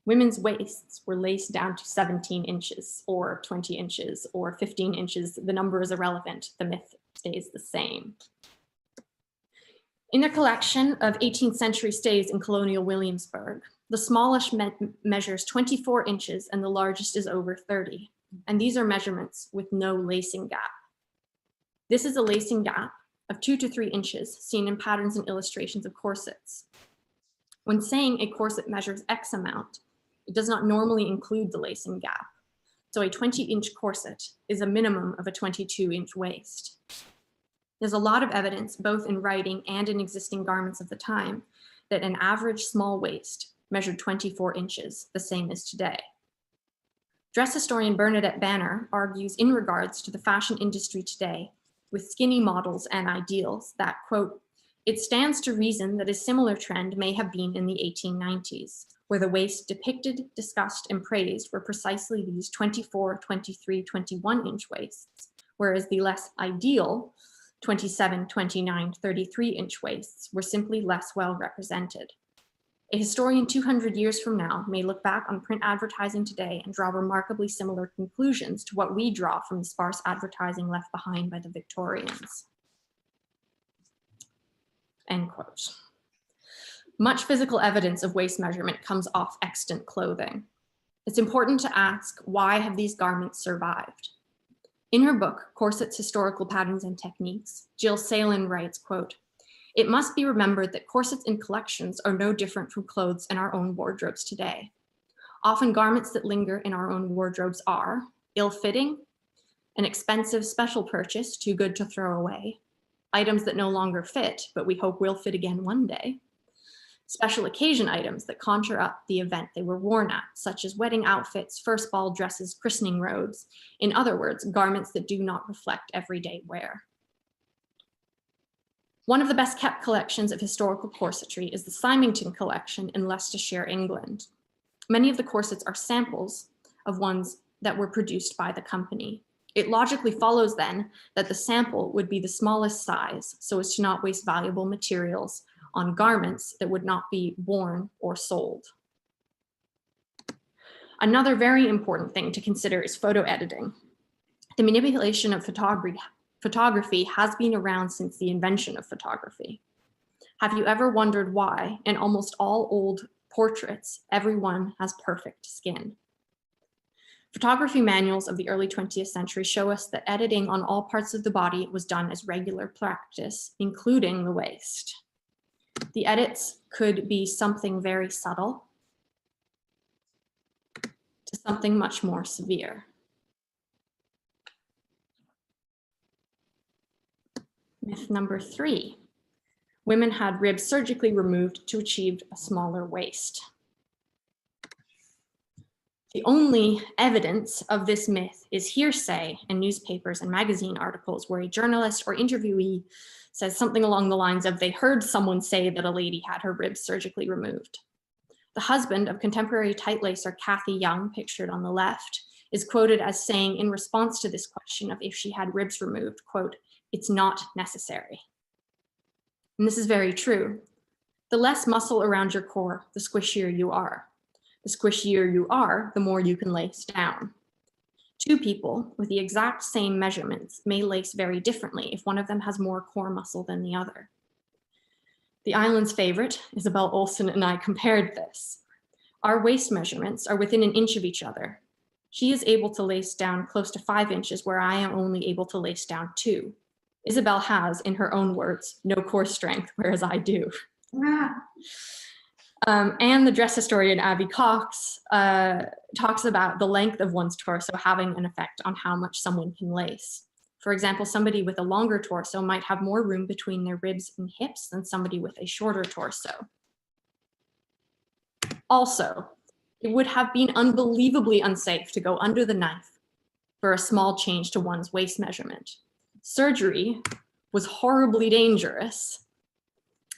Women's waists were laced down to 17 inches or 20 inches or 15 inches. The number is irrelevant. The myth stays the same. In their collection of 18th century stays in colonial Williamsburg, the smallest measures 24 inches and the largest is over 30. And these are measurements with no lacing gap. This is a lacing gap of 2 to 3 inches seen in patterns and illustrations of corsets. When saying a corset measures X amount, it does not normally include the lacing gap. So a 20-inch corset is a minimum of a 22-inch waist. There's a lot of evidence, both in writing and in existing garments of the time, that an average small waist measured 24 inches, the same as today. Dress historian Bernadette Banner argues in regards to the fashion industry today with skinny models and ideals that, quote, "It stands to reason that a similar trend may have been in the 1890s, where the waist depicted, discussed, and praised were precisely these 24, 23, 21-inch waists, whereas the less ideal 27, 29, 33-inch waists were simply less well represented. A historian 200 years from now may look back on print advertising today and draw remarkably similar conclusions to what we draw from the sparse advertising left behind by the Victorians. End quote. Much physical evidence of waist measurement comes off extant clothing. It's important to ask, why have these garments survived? In her book, Corsets, Historical Patterns and Techniques, Jill Salin writes, quote, "It must be remembered that corsets in collections are no different from clothes in our own wardrobes today. Often garments that linger in our own wardrobes are ill-fitting, an expensive special purchase too good to throw away, items that no longer fit, but we hope will fit again one day, special occasion items that conjure up the event they were worn at, such as wedding outfits, first ball dresses, christening robes. In other words, garments that do not reflect everyday wear." One of the best kept collections of historical corsetry is the Symington collection in Leicestershire, England. Many of the corsets are samples of ones that were produced by the company. It logically follows then that the sample would be the smallest size so as to not waste valuable materials on garments that would not be worn or sold. Another very important thing to consider is photo editing. The manipulation of photography has been around since the invention of photography. Have you ever wondered why, in almost all old portraits, everyone has perfect skin? Photography manuals of the early 20th century show us that editing on all parts of the body was done as regular practice, including the waist. The edits could be something very subtle to something much more severe. Myth number 3, women had ribs surgically removed to achieve a smaller waist. The only evidence of this myth is hearsay in newspapers and magazine articles where a journalist or interviewee says something along the lines of, they heard someone say that a lady had her ribs surgically removed. The husband of contemporary tight lacer Kathy Young, pictured on the left, is quoted as saying in response to this question of if she had ribs removed, quote, "It's not necessary." And this is very true. The less muscle around your core, the squishier you are. The squishier you are, the more you can lace down. Two people with the exact same measurements may lace very differently if one of them has more core muscle than the other. The island's favorite, Isabel Olsen, and I compared this. Our waist measurements are within an inch of each other. She is able to lace down close to 5 inches where I am only able to lace down 2. Isabel has, in her own words, no core strength, whereas I do. And the dress historian Abby Cox talks about the length of one's torso having an effect on how much someone can lace. For example, somebody with a longer torso might have more room between their ribs and hips than somebody with a shorter torso. Also, it would have been unbelievably unsafe to go under the knife for a small change to one's waist measurement. Surgery was horribly dangerous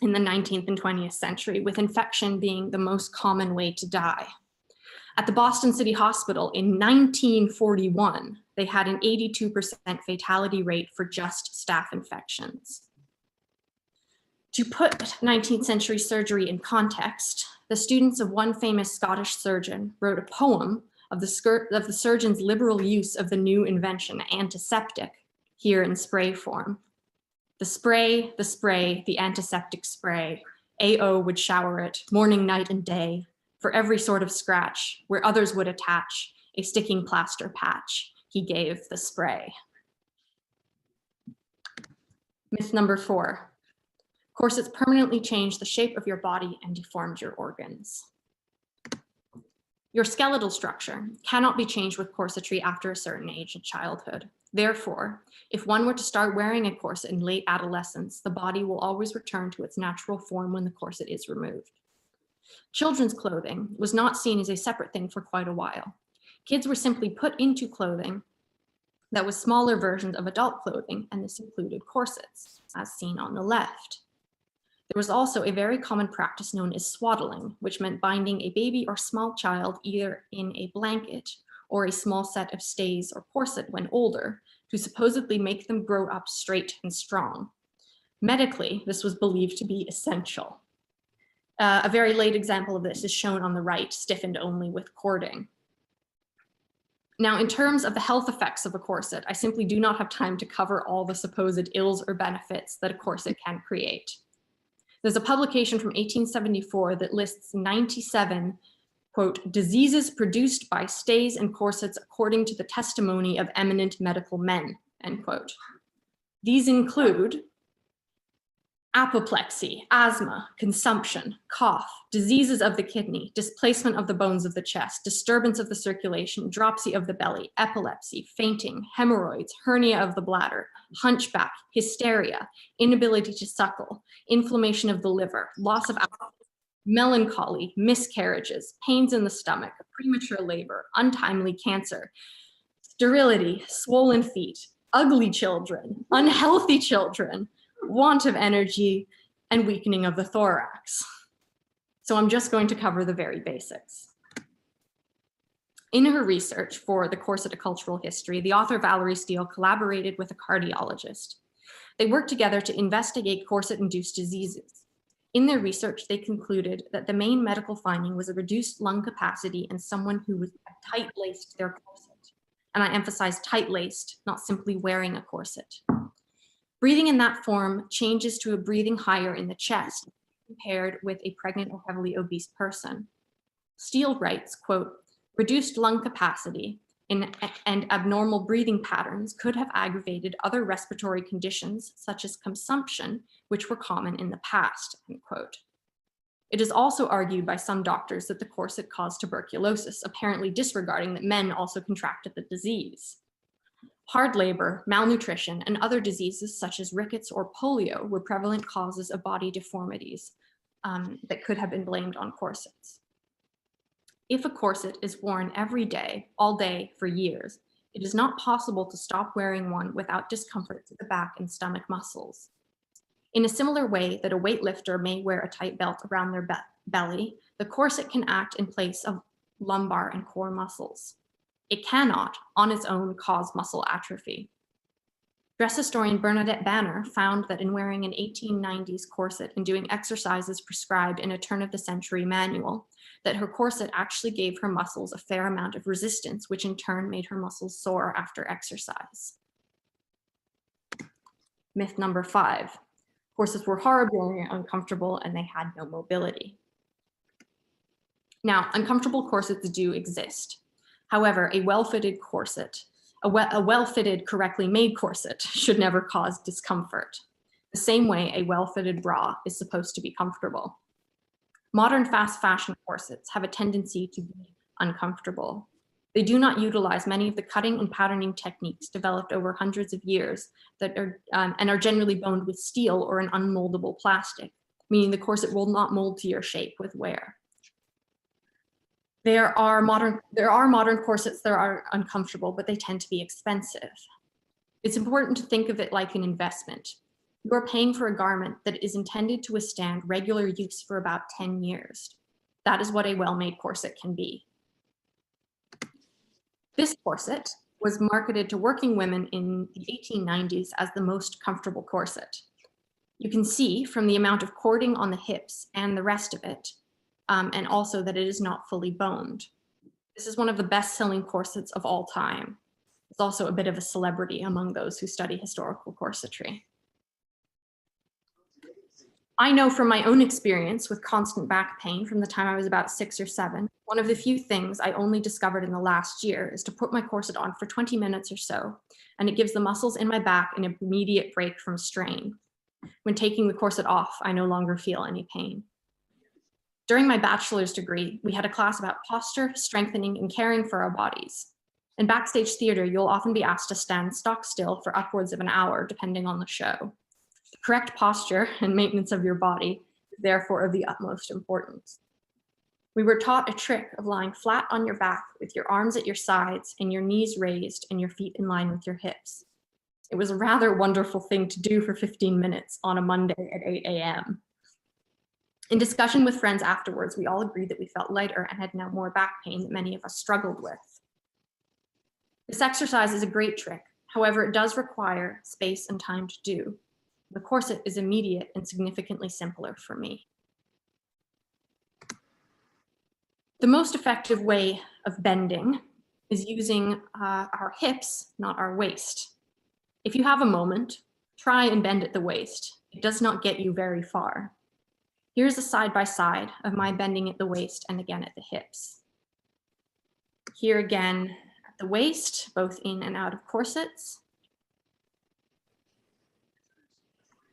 in the 19th and 20th century, with infection being the most common way to die. At the Boston City Hospital in 1941, they had an 82% fatality rate for just staph infections. To put 19th century surgery in context, the students of one famous Scottish surgeon wrote a poem of the surgeon's liberal use of the new invention, antiseptic, here in spray form. The spray, the antiseptic spray. AO would shower it, morning, night, and day, for every sort of scratch, where others would attach a sticking plaster patch. He gave the spray. Myth number 4. Corsets permanently change the shape of your body and deformed your organs. Your skeletal structure cannot be changed with corsetry after a certain age of childhood. Therefore, if one were to start wearing a corset in late adolescence, the body will always return to its natural form when the corset is removed. Children's clothing was not seen as a separate thing for quite a while. Kids were simply put into clothing that was smaller versions of adult clothing, and this included corsets, as seen on the left. There was also a very common practice known as swaddling, which meant binding a baby or small child either in a blanket or a small set of stays or corset when older, to supposedly make them grow up straight and strong. Medically, this was believed to be essential. A very late example of this is shown on the right, stiffened only with cording. Now, in terms of the health effects of a corset, I simply do not have time to cover all the supposed ills or benefits that a corset can create. There's a publication from 1874 that lists 97, quote, diseases produced by stays and corsets according to the testimony of eminent medical men, end quote. These include apoplexy, asthma, consumption, cough, diseases of the kidney, displacement of the bones of the chest, disturbance of the circulation, dropsy of the belly, epilepsy, fainting, hemorrhoids, hernia of the bladder, hunchback, hysteria, inability to suckle, inflammation of the liver, loss of appetite, melancholy, miscarriages, pains in the stomach, premature labor, untimely cancer, sterility, swollen feet, ugly children, unhealthy children, want of energy, and weakening of the thorax. So I'm just going to cover the very basics. In her research for The Corset: A Cultural History, the author Valerie Steele collaborated with a cardiologist. They worked together to investigate corset-induced diseases. In their research, they concluded that the main medical finding was a reduced lung capacity in someone who was tight-laced their corset. And I emphasize tight-laced, not simply wearing a corset. Breathing in that form changes to a breathing higher in the chest compared with a pregnant or heavily obese person. Steele writes, quote, reduced lung capacity and abnormal breathing patterns could have aggravated other respiratory conditions such as consumption, which were common in the past, end quote. It is also argued by some doctors that the corset caused tuberculosis, apparently disregarding that men also contracted the disease. Hard labor, malnutrition, and other diseases such as rickets or polio were prevalent causes of body deformities that could have been blamed on corsets. If a corset is worn every day, all day, for years, it is not possible to stop wearing one without discomfort to the back and stomach muscles. In a similar way that a weightlifter may wear a tight belt around their belly, the corset can act in place of lumbar and core muscles. It cannot, on its own, cause muscle atrophy. Dress historian Bernadette Banner found that in wearing an 1890s corset and doing exercises prescribed in a turn-of-the-century manual, that her corset actually gave her muscles a fair amount of resistance, which in turn made her muscles sore after exercise. Myth number 5. Corsets were horribly uncomfortable and they had no mobility. Now, uncomfortable corsets do exist. However, a well-fitted corset, a well-fitted, correctly made corset should never cause discomfort. The same way a well-fitted bra is supposed to be comfortable. Modern fast fashion corsets have a tendency to be uncomfortable. They do not utilize many of the cutting and patterning techniques developed over hundreds of years that are, and are generally boned with steel or an unmoldable plastic, meaning the corset will not mold to your shape with wear. There are modern corsets that are uncomfortable, but they tend to be expensive. It's important to think of it like an investment. You are paying for a garment that is intended to withstand regular use for about 10 years. That is what a well-made corset can be. This corset was marketed to working women in the 1890s as the most comfortable corset. You can see from the amount of cording on the hips and the rest of it, and also that it is not fully boned. This is one of the best-selling corsets of all time. It's also a bit of a celebrity among those who study historical corsetry. I know from my own experience with constant back pain from the time I was about 6 or 7, one of the few things I only discovered in the last year is to put my corset on for 20 minutes or so, and it gives the muscles in my back an immediate break from strain. When taking the corset off, I no longer feel any pain. During my bachelor's degree, we had a class about posture, strengthening, and caring for our bodies. In backstage theater, you'll often be asked to stand stock still for upwards of an hour, depending on the show. The correct posture and maintenance of your body is therefore of the utmost importance. We were taught a trick of lying flat on your back with your arms at your sides and your knees raised and your feet in line with your hips. It was a rather wonderful thing to do for 15 minutes on a Monday at 8 a.m. In discussion with friends afterwards, we all agreed that we felt lighter and had no more back pain that many of us struggled with. This exercise is a great trick. However, it does require space and time to do. The corset is immediate and significantly simpler for me. The most effective way of bending is using our hips, not our waist. If you have a moment, try and bend at the waist. It does not get you very far. Here's a side-by-side of my bending at the waist and again at the hips. Here again at the waist, both in and out of corsets.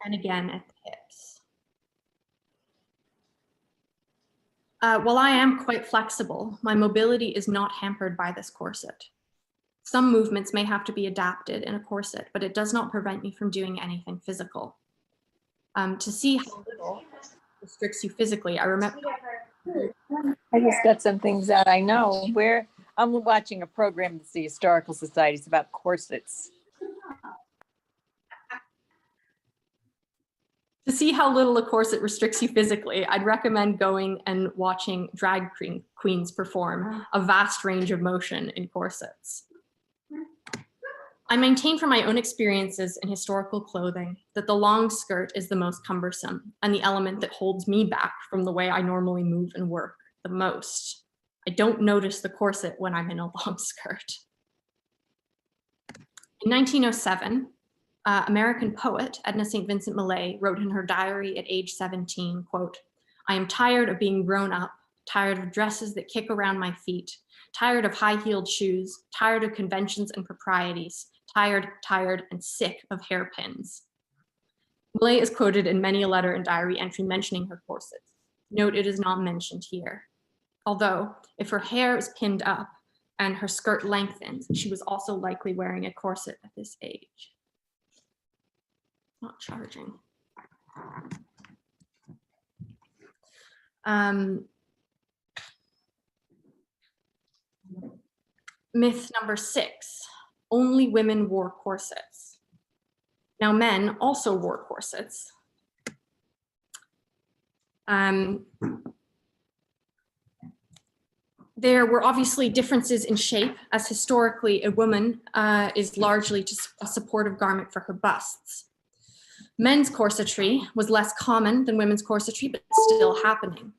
And again at the hips. While I am quite flexible, my mobility is not hampered by this corset. Some movements may have to be adapted in a corset, but it does not prevent me from doing anything physical. To see how little restricts you physically, I remember. I just got some things that I know. Where I'm watching a program that's the Historical Society. It's about corsets. To see how little a corset restricts you physically, I'd recommend going and watching drag queens perform a vast range of motion in corsets. I maintain from my own experiences in historical clothing that the long skirt is the most cumbersome and the element that holds me back from the way I normally move and work the most. I don't notice the corset when I'm in a long skirt. In 1907, American poet Edna St. Vincent Millay wrote in her diary at age 17, quote, "I am tired of being grown up, tired of dresses that kick around my feet, tired of high-heeled shoes, tired of conventions and proprieties, tired, and sick of hairpins." Millay is quoted in many a letter and diary entry mentioning her corsets. Note it is not mentioned here. Although, if her hair is pinned up and her skirt lengthens, she was also likely wearing a corset at this age. Not charging. Myth number 6, only women wore corsets. Now men also wore corsets. There were obviously differences in shape, as historically a woman is largely just a supportive garment for her busts. Men's corsetry was less common than women's corsetry, but still happening.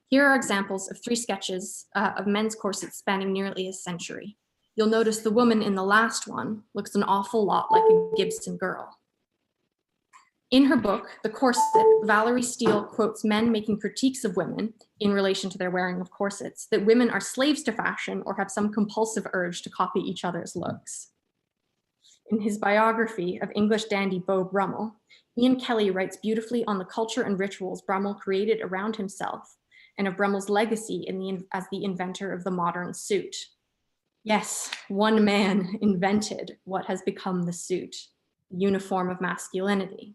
Here are examples of 3 sketches of men's corsets spanning nearly a century. You'll notice the woman in the last one looks an awful lot like a Gibson girl. In her book, The Corset, Valerie Steele quotes men making critiques of women in relation to their wearing of corsets, that women are slaves to fashion or have some compulsive urge to copy each other's looks. In his biography of English dandy Beau Brummel, Ian Kelly writes beautifully on the culture and rituals Brummel created around himself and of Brummel's legacy as the inventor of the modern suit. Yes, one man invented what has become the suit, the uniform of masculinity.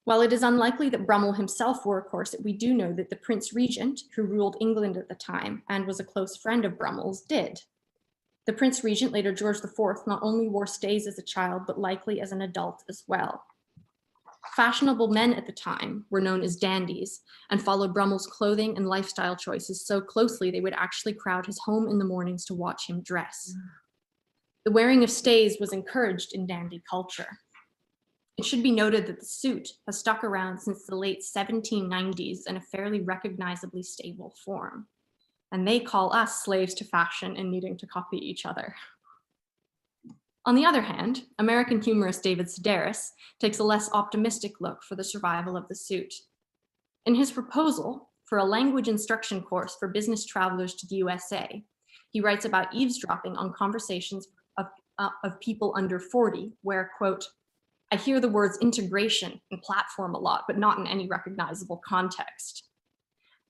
While it is unlikely that Brummel himself wore a corset, we do know that the Prince Regent, who ruled England at the time and was a close friend of Brummel's, did. The Prince Regent, later George IV, not only wore stays as a child, but likely as an adult as well. Fashionable men at the time were known as dandies and followed Brummel's clothing and lifestyle choices so closely they would actually crowd his home in the mornings to watch him dress. The wearing of stays was encouraged in dandy culture. It should be noted that the suit has stuck around since the late 1790s in a fairly recognizably stable form. And they call us slaves to fashion and needing to copy each other. On the other hand, American humorist David Sedaris takes a less optimistic look for the survival of the suit. In his proposal for a language instruction course for business travelers to the USA, he writes about eavesdropping on conversations of people under 40, where, quote, "I hear the words integration and platform a lot, but not in any recognizable context.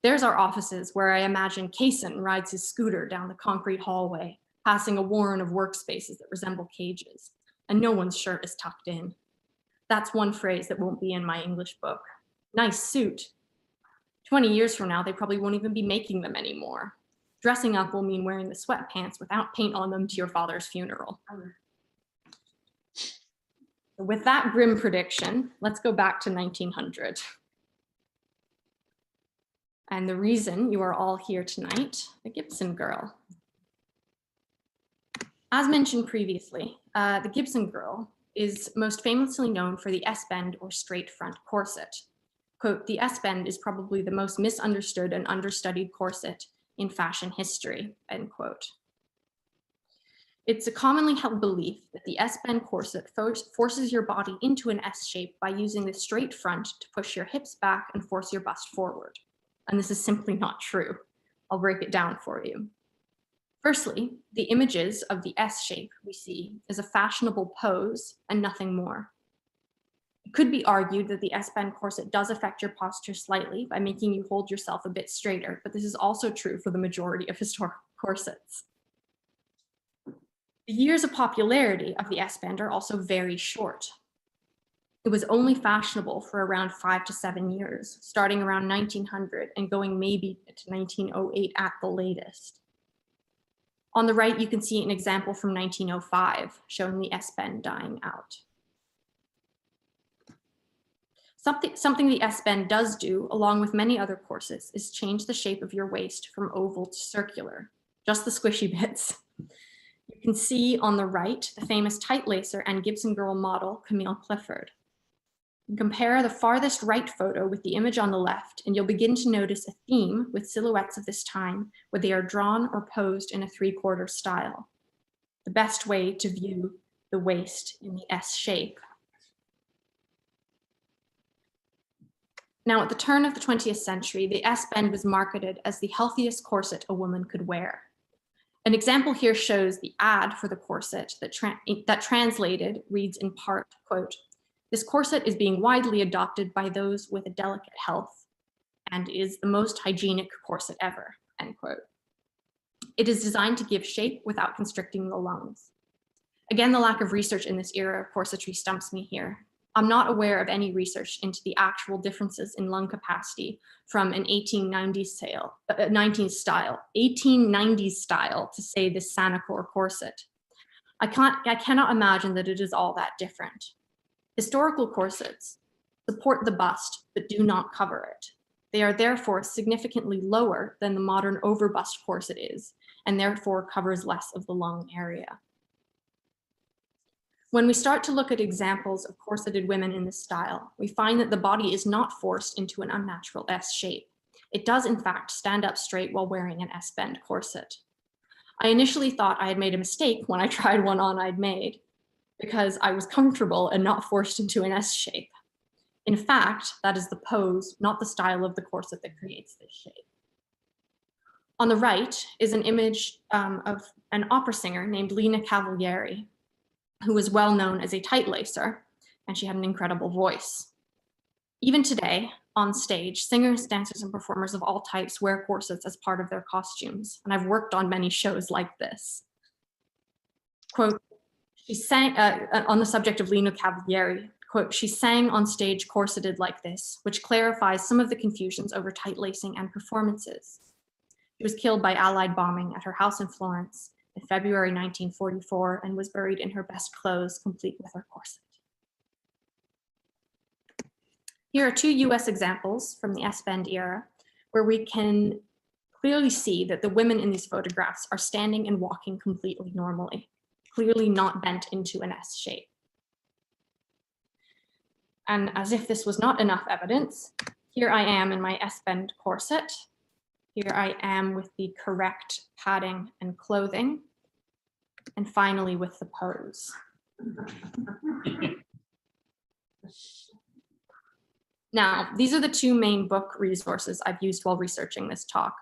There's our offices where I imagine Kaysen rides his scooter down the concrete hallway, passing a warren of workspaces that resemble cages, and no one's shirt is tucked in. That's one phrase that won't be in my English book. Nice suit. 20 years from now, they probably won't even be making them anymore. Dressing up will mean wearing the sweatpants without paint on them to your father's funeral." With that grim prediction, let's go back to 1900. And the reason you are all here tonight, the Gibson girl. As mentioned previously, the Gibson girl is most famously known for the S-bend or straight front corset. Quote, the S-bend is probably the most misunderstood and understudied corset in fashion history, end quote. It's a commonly held belief that the S-bend corset forces your body into an S shape by using the straight front to push your hips back and force your bust forward. And this is simply not true. I'll break it down for you. Firstly, the images of the S shape we see is a fashionable pose and nothing more. It could be argued that the S-bend corset does affect your posture slightly by making you hold yourself a bit straighter, but this is also true for the majority of historical corsets. The years of popularity of the S-bend are also very short. It was only fashionable for around 5 to 7 years, starting around 1900 and going maybe to 1908 at the latest. On the right, you can see an example from 1905 showing the S-bend dying out. Something the S-bend does do, along with many other corsets, is change the shape of your waist from oval to circular, just the squishy bits. You can see on the right the famous tight lacer and Gibson girl model, Camille Clifford. Compare the farthest right photo with the image on the left, and you'll begin to notice a theme with silhouettes of this time where they are drawn or posed in a three-quarter style. The best way to view the waist in the S shape. Now, at the turn of the 20th century, the S-bend was marketed as the healthiest corset a woman could wear. An example here shows the ad for the corset that translated reads in part, quote, this corset is being widely adopted by those with a delicate health and is the most hygienic corset ever, end quote. It is designed to give shape without constricting the lungs. Again, the lack of research in this era of corsetry stumps me here. I'm not aware of any research into the actual differences in lung capacity from an 1890s style to say this Sanacor corset. I cannot imagine that it is all that different. Historical corsets support the bust, but do not cover it. They are therefore significantly lower than the modern overbust corset is, and therefore covers less of the lung area. When we start to look at examples of corseted women in this style, we find that the body is not forced into an unnatural S shape. It does, in fact, stand up straight while wearing an S-bend corset. I initially thought I had made a mistake when I tried one on I'd made, because I was comfortable and not forced into an S shape. In fact, that is the pose, not the style of the corset that creates this shape. On the right is an image of an opera singer named Lina Cavalieri, who was well known as a tight lacer, and she had an incredible voice. Even today, on stage, singers, dancers, and performers of all types wear corsets as part of their costumes, and I've worked on many shows like this. Quote, she sang, on the subject of Lina Cavalieri, quote, she sang on stage corseted like this, which clarifies some of the confusions over tight lacing and performances. She was killed by Allied bombing at her house in Florence in February 1944 and was buried in her best clothes, complete with her corset. Here are two US examples from the S-bend era where we can clearly see that the women in these photographs are standing and walking completely normally, clearly not bent into an S shape. And as if this was not enough evidence, here I am in my S-bend corset. Here I am with the correct padding and clothing. And finally with the pose. Now, these are the two main book resources I've used while researching this talk.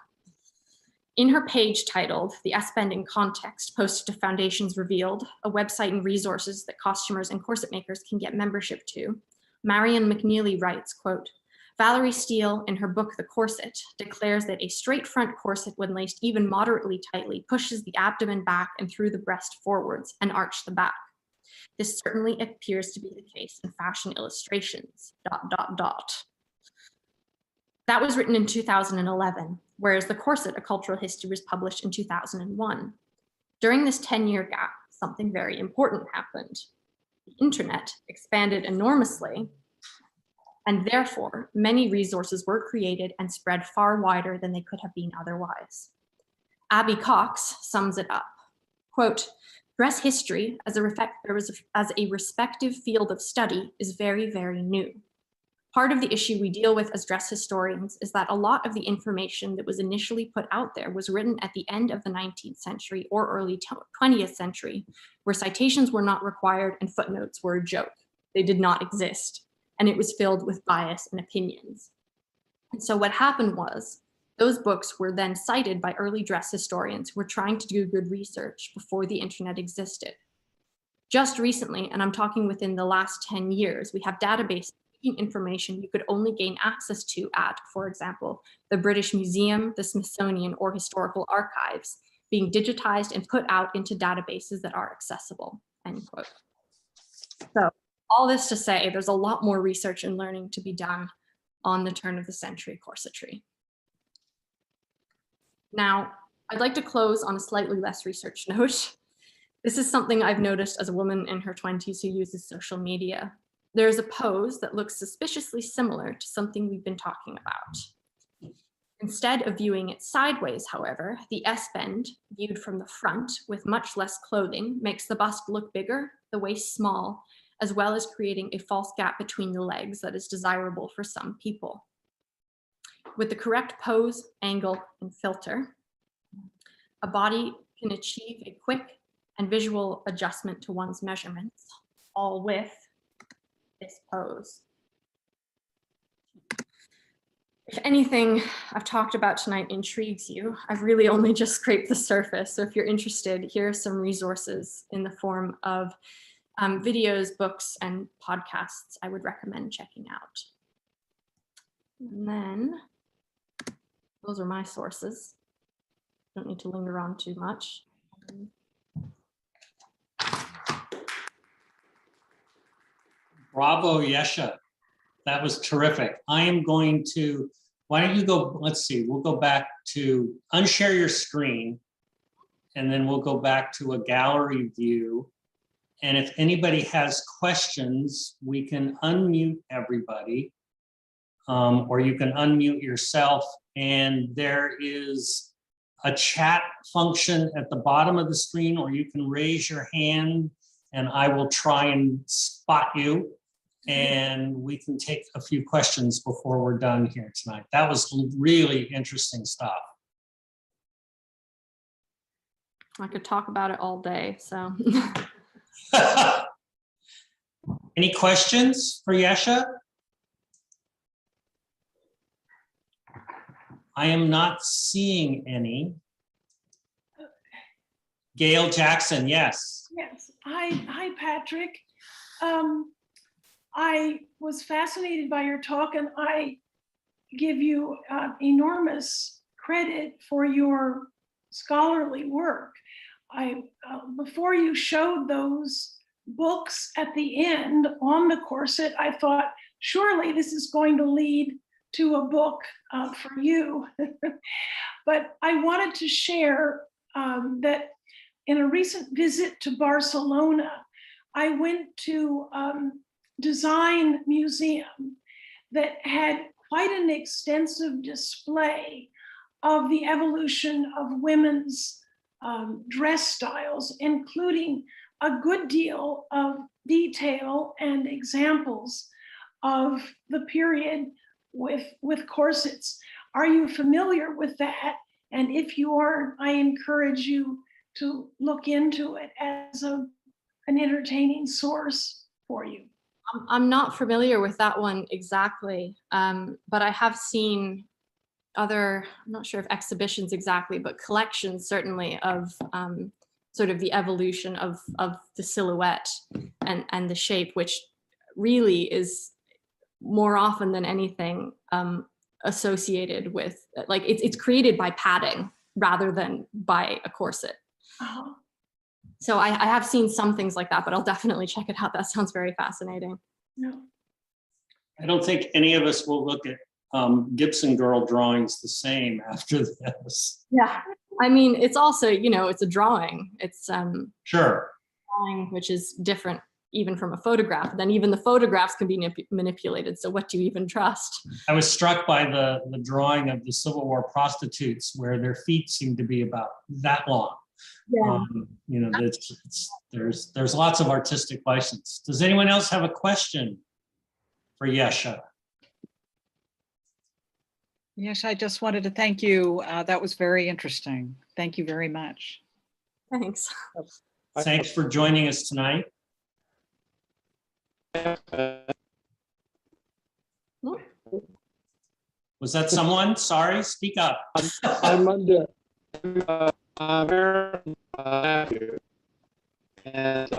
In her page titled The S-Bend in Context, posted to Foundations Revealed, a website and resources that costumers and corset makers can get membership to, Marion McNeely writes, quote, Valerie Steele, in her book The Corset, declares that a straight front corset, when laced even moderately tightly, pushes the abdomen back and through the breast forwards and arch the back. This certainly appears to be the case in fashion illustrations, ... That was written in 2011, whereas The Corset, A Cultural History was published in 2001. During this 10-year gap, something very important happened. The internet expanded enormously, and therefore many resources were created and spread far wider than they could have been otherwise. Abby Cox sums it up, quote, dress history as a respective field of study is very, very new. Part of the issue we deal with as dress historians is that a lot of the information that was initially put out there was written at the end of the 19th century or early 20th century, where citations were not required and footnotes were a joke. They did not exist, and it was filled with bias and opinions. And so what happened was, those books were then cited by early dress historians who were trying to do good research before the internet existed. Just recently, and I'm talking within the last 10 years, we have databases information you could only gain access to at, for example, the British Museum, the Smithsonian, or historical archives, being digitized and put out into databases that are accessible, end quote. So all this to say, there's a lot more research and learning to be done on the turn of the century corsetry. Now, I'd like to close on a slightly less research note. This is something I've noticed as a woman in her 20s who uses social media. There's a pose that looks suspiciously similar to something we've been talking about. Instead of viewing it sideways, however, the S-bend, viewed from the front with much less clothing, makes the bust look bigger, the waist small, as well as creating a false gap between the legs that is desirable for some people. With the correct pose, angle, and filter, a body can achieve a quick and visual adjustment to one's measurements, all with this pose. If anything I've talked about tonight intrigues you, I've really only just scraped the surface. So if you're interested, here are some resources in the form of videos, books, and podcasts I would recommend checking out. And then those are my sources. Don't need to linger on too much. Bravo, Yesha. That was terrific. I am going to, why don't you go, let's see, we'll go back to unshare your screen, and then we'll go back to a gallery view. And if anybody has questions, we can unmute everybody, or you can unmute yourself. And there is a chat function at the bottom of the screen, or you can raise your hand and I will try and spot you. And we can take a few questions before we're done here tonight. That was really interesting stuff. I could talk about it all day, so. Any questions for Yesha? I am not seeing any. Gail Jackson, yes. Yes. Hi, Patrick. I was fascinated by your talk, and I give you enormous credit for your scholarly work. Before you showed those books at the end on the corset, I thought, surely this is going to lead to a book for you. But I wanted to share that in a recent visit to Barcelona, I went to design museum that had quite an extensive display of the evolution of women's dress styles, including a good deal of detail and examples of the period with corsets. Are you familiar with that? And if you aren't, I encourage you to look into it as an entertaining source for you. I'm not familiar with that one exactly, but I have seen other, I'm not sure if exhibitions exactly, but collections certainly of sort of the evolution of the silhouette and the shape, which really is more often than anything associated with, like, it's created by padding rather than by a corset. Uh-huh. So I have seen some things like that, but I'll definitely check it out. That sounds very fascinating. No. I don't think any of us will look at Gibson girl drawings the same after this. Yeah, I mean, it's also, you know, it's a drawing. It's Sure. drawing, which is different even from a photograph. Then even the photographs can be manipulated. So what do you even trust? I was struck by the drawing of the Civil War prostitutes where their feet seem to be about that long. Yeah. You know, there's lots of artistic license. Does anyone else have a question for Yesha? Yes, I just wanted to thank you. That was very interesting. Thank you very much. Thanks. Thanks for joining us tonight. Was that someone? Sorry, speak up. I'm under nephew. And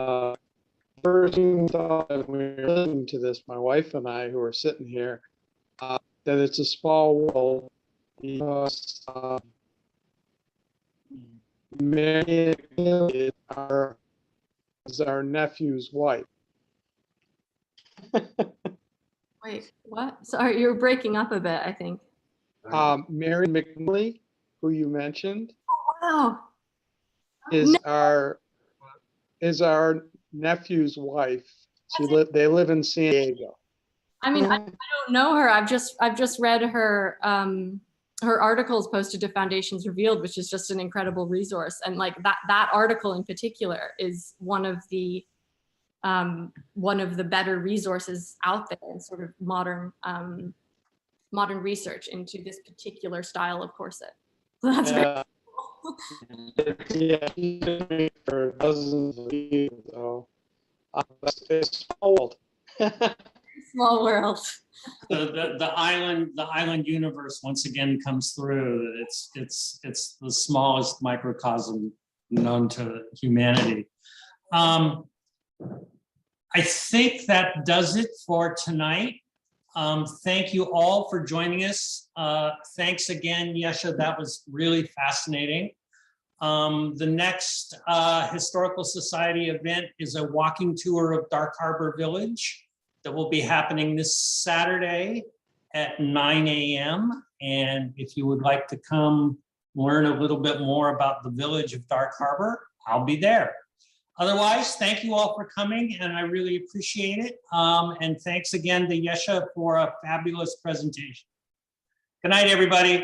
first thing we thought as we were listening to this, my wife and I, who are sitting here, that it's a small world because Mary is our nephew's wife. Wait, what? Sorry, you're breaking up a bit, I think. Mary McNeely, who you mentioned, Wow. is our nephew's wife. They live in San Diego. I mean, I don't know her. I've just read her her articles posted to Foundations Revealed, which is just an incredible resource. And like that article in particular is one of the better resources out there in sort of modern research into this particular style of corset. So that's very cool. Yeah, he's been doing it for dozens of years. So it's small world. Small world. The island universe once again comes through. It's the smallest microcosm known to humanity. I think that does it for tonight. Thank you all for joining us. Thanks again, Yesha. That was really fascinating. The next Historical Society event is a walking tour of Dark Harbor Village that will be happening this Saturday at 9 a.m. And if you would like to come learn a little bit more about the village of Dark Harbor, I'll be there. Otherwise, thank you all for coming, and I really appreciate it. And thanks again to Yesha for a fabulous presentation. Good night, everybody.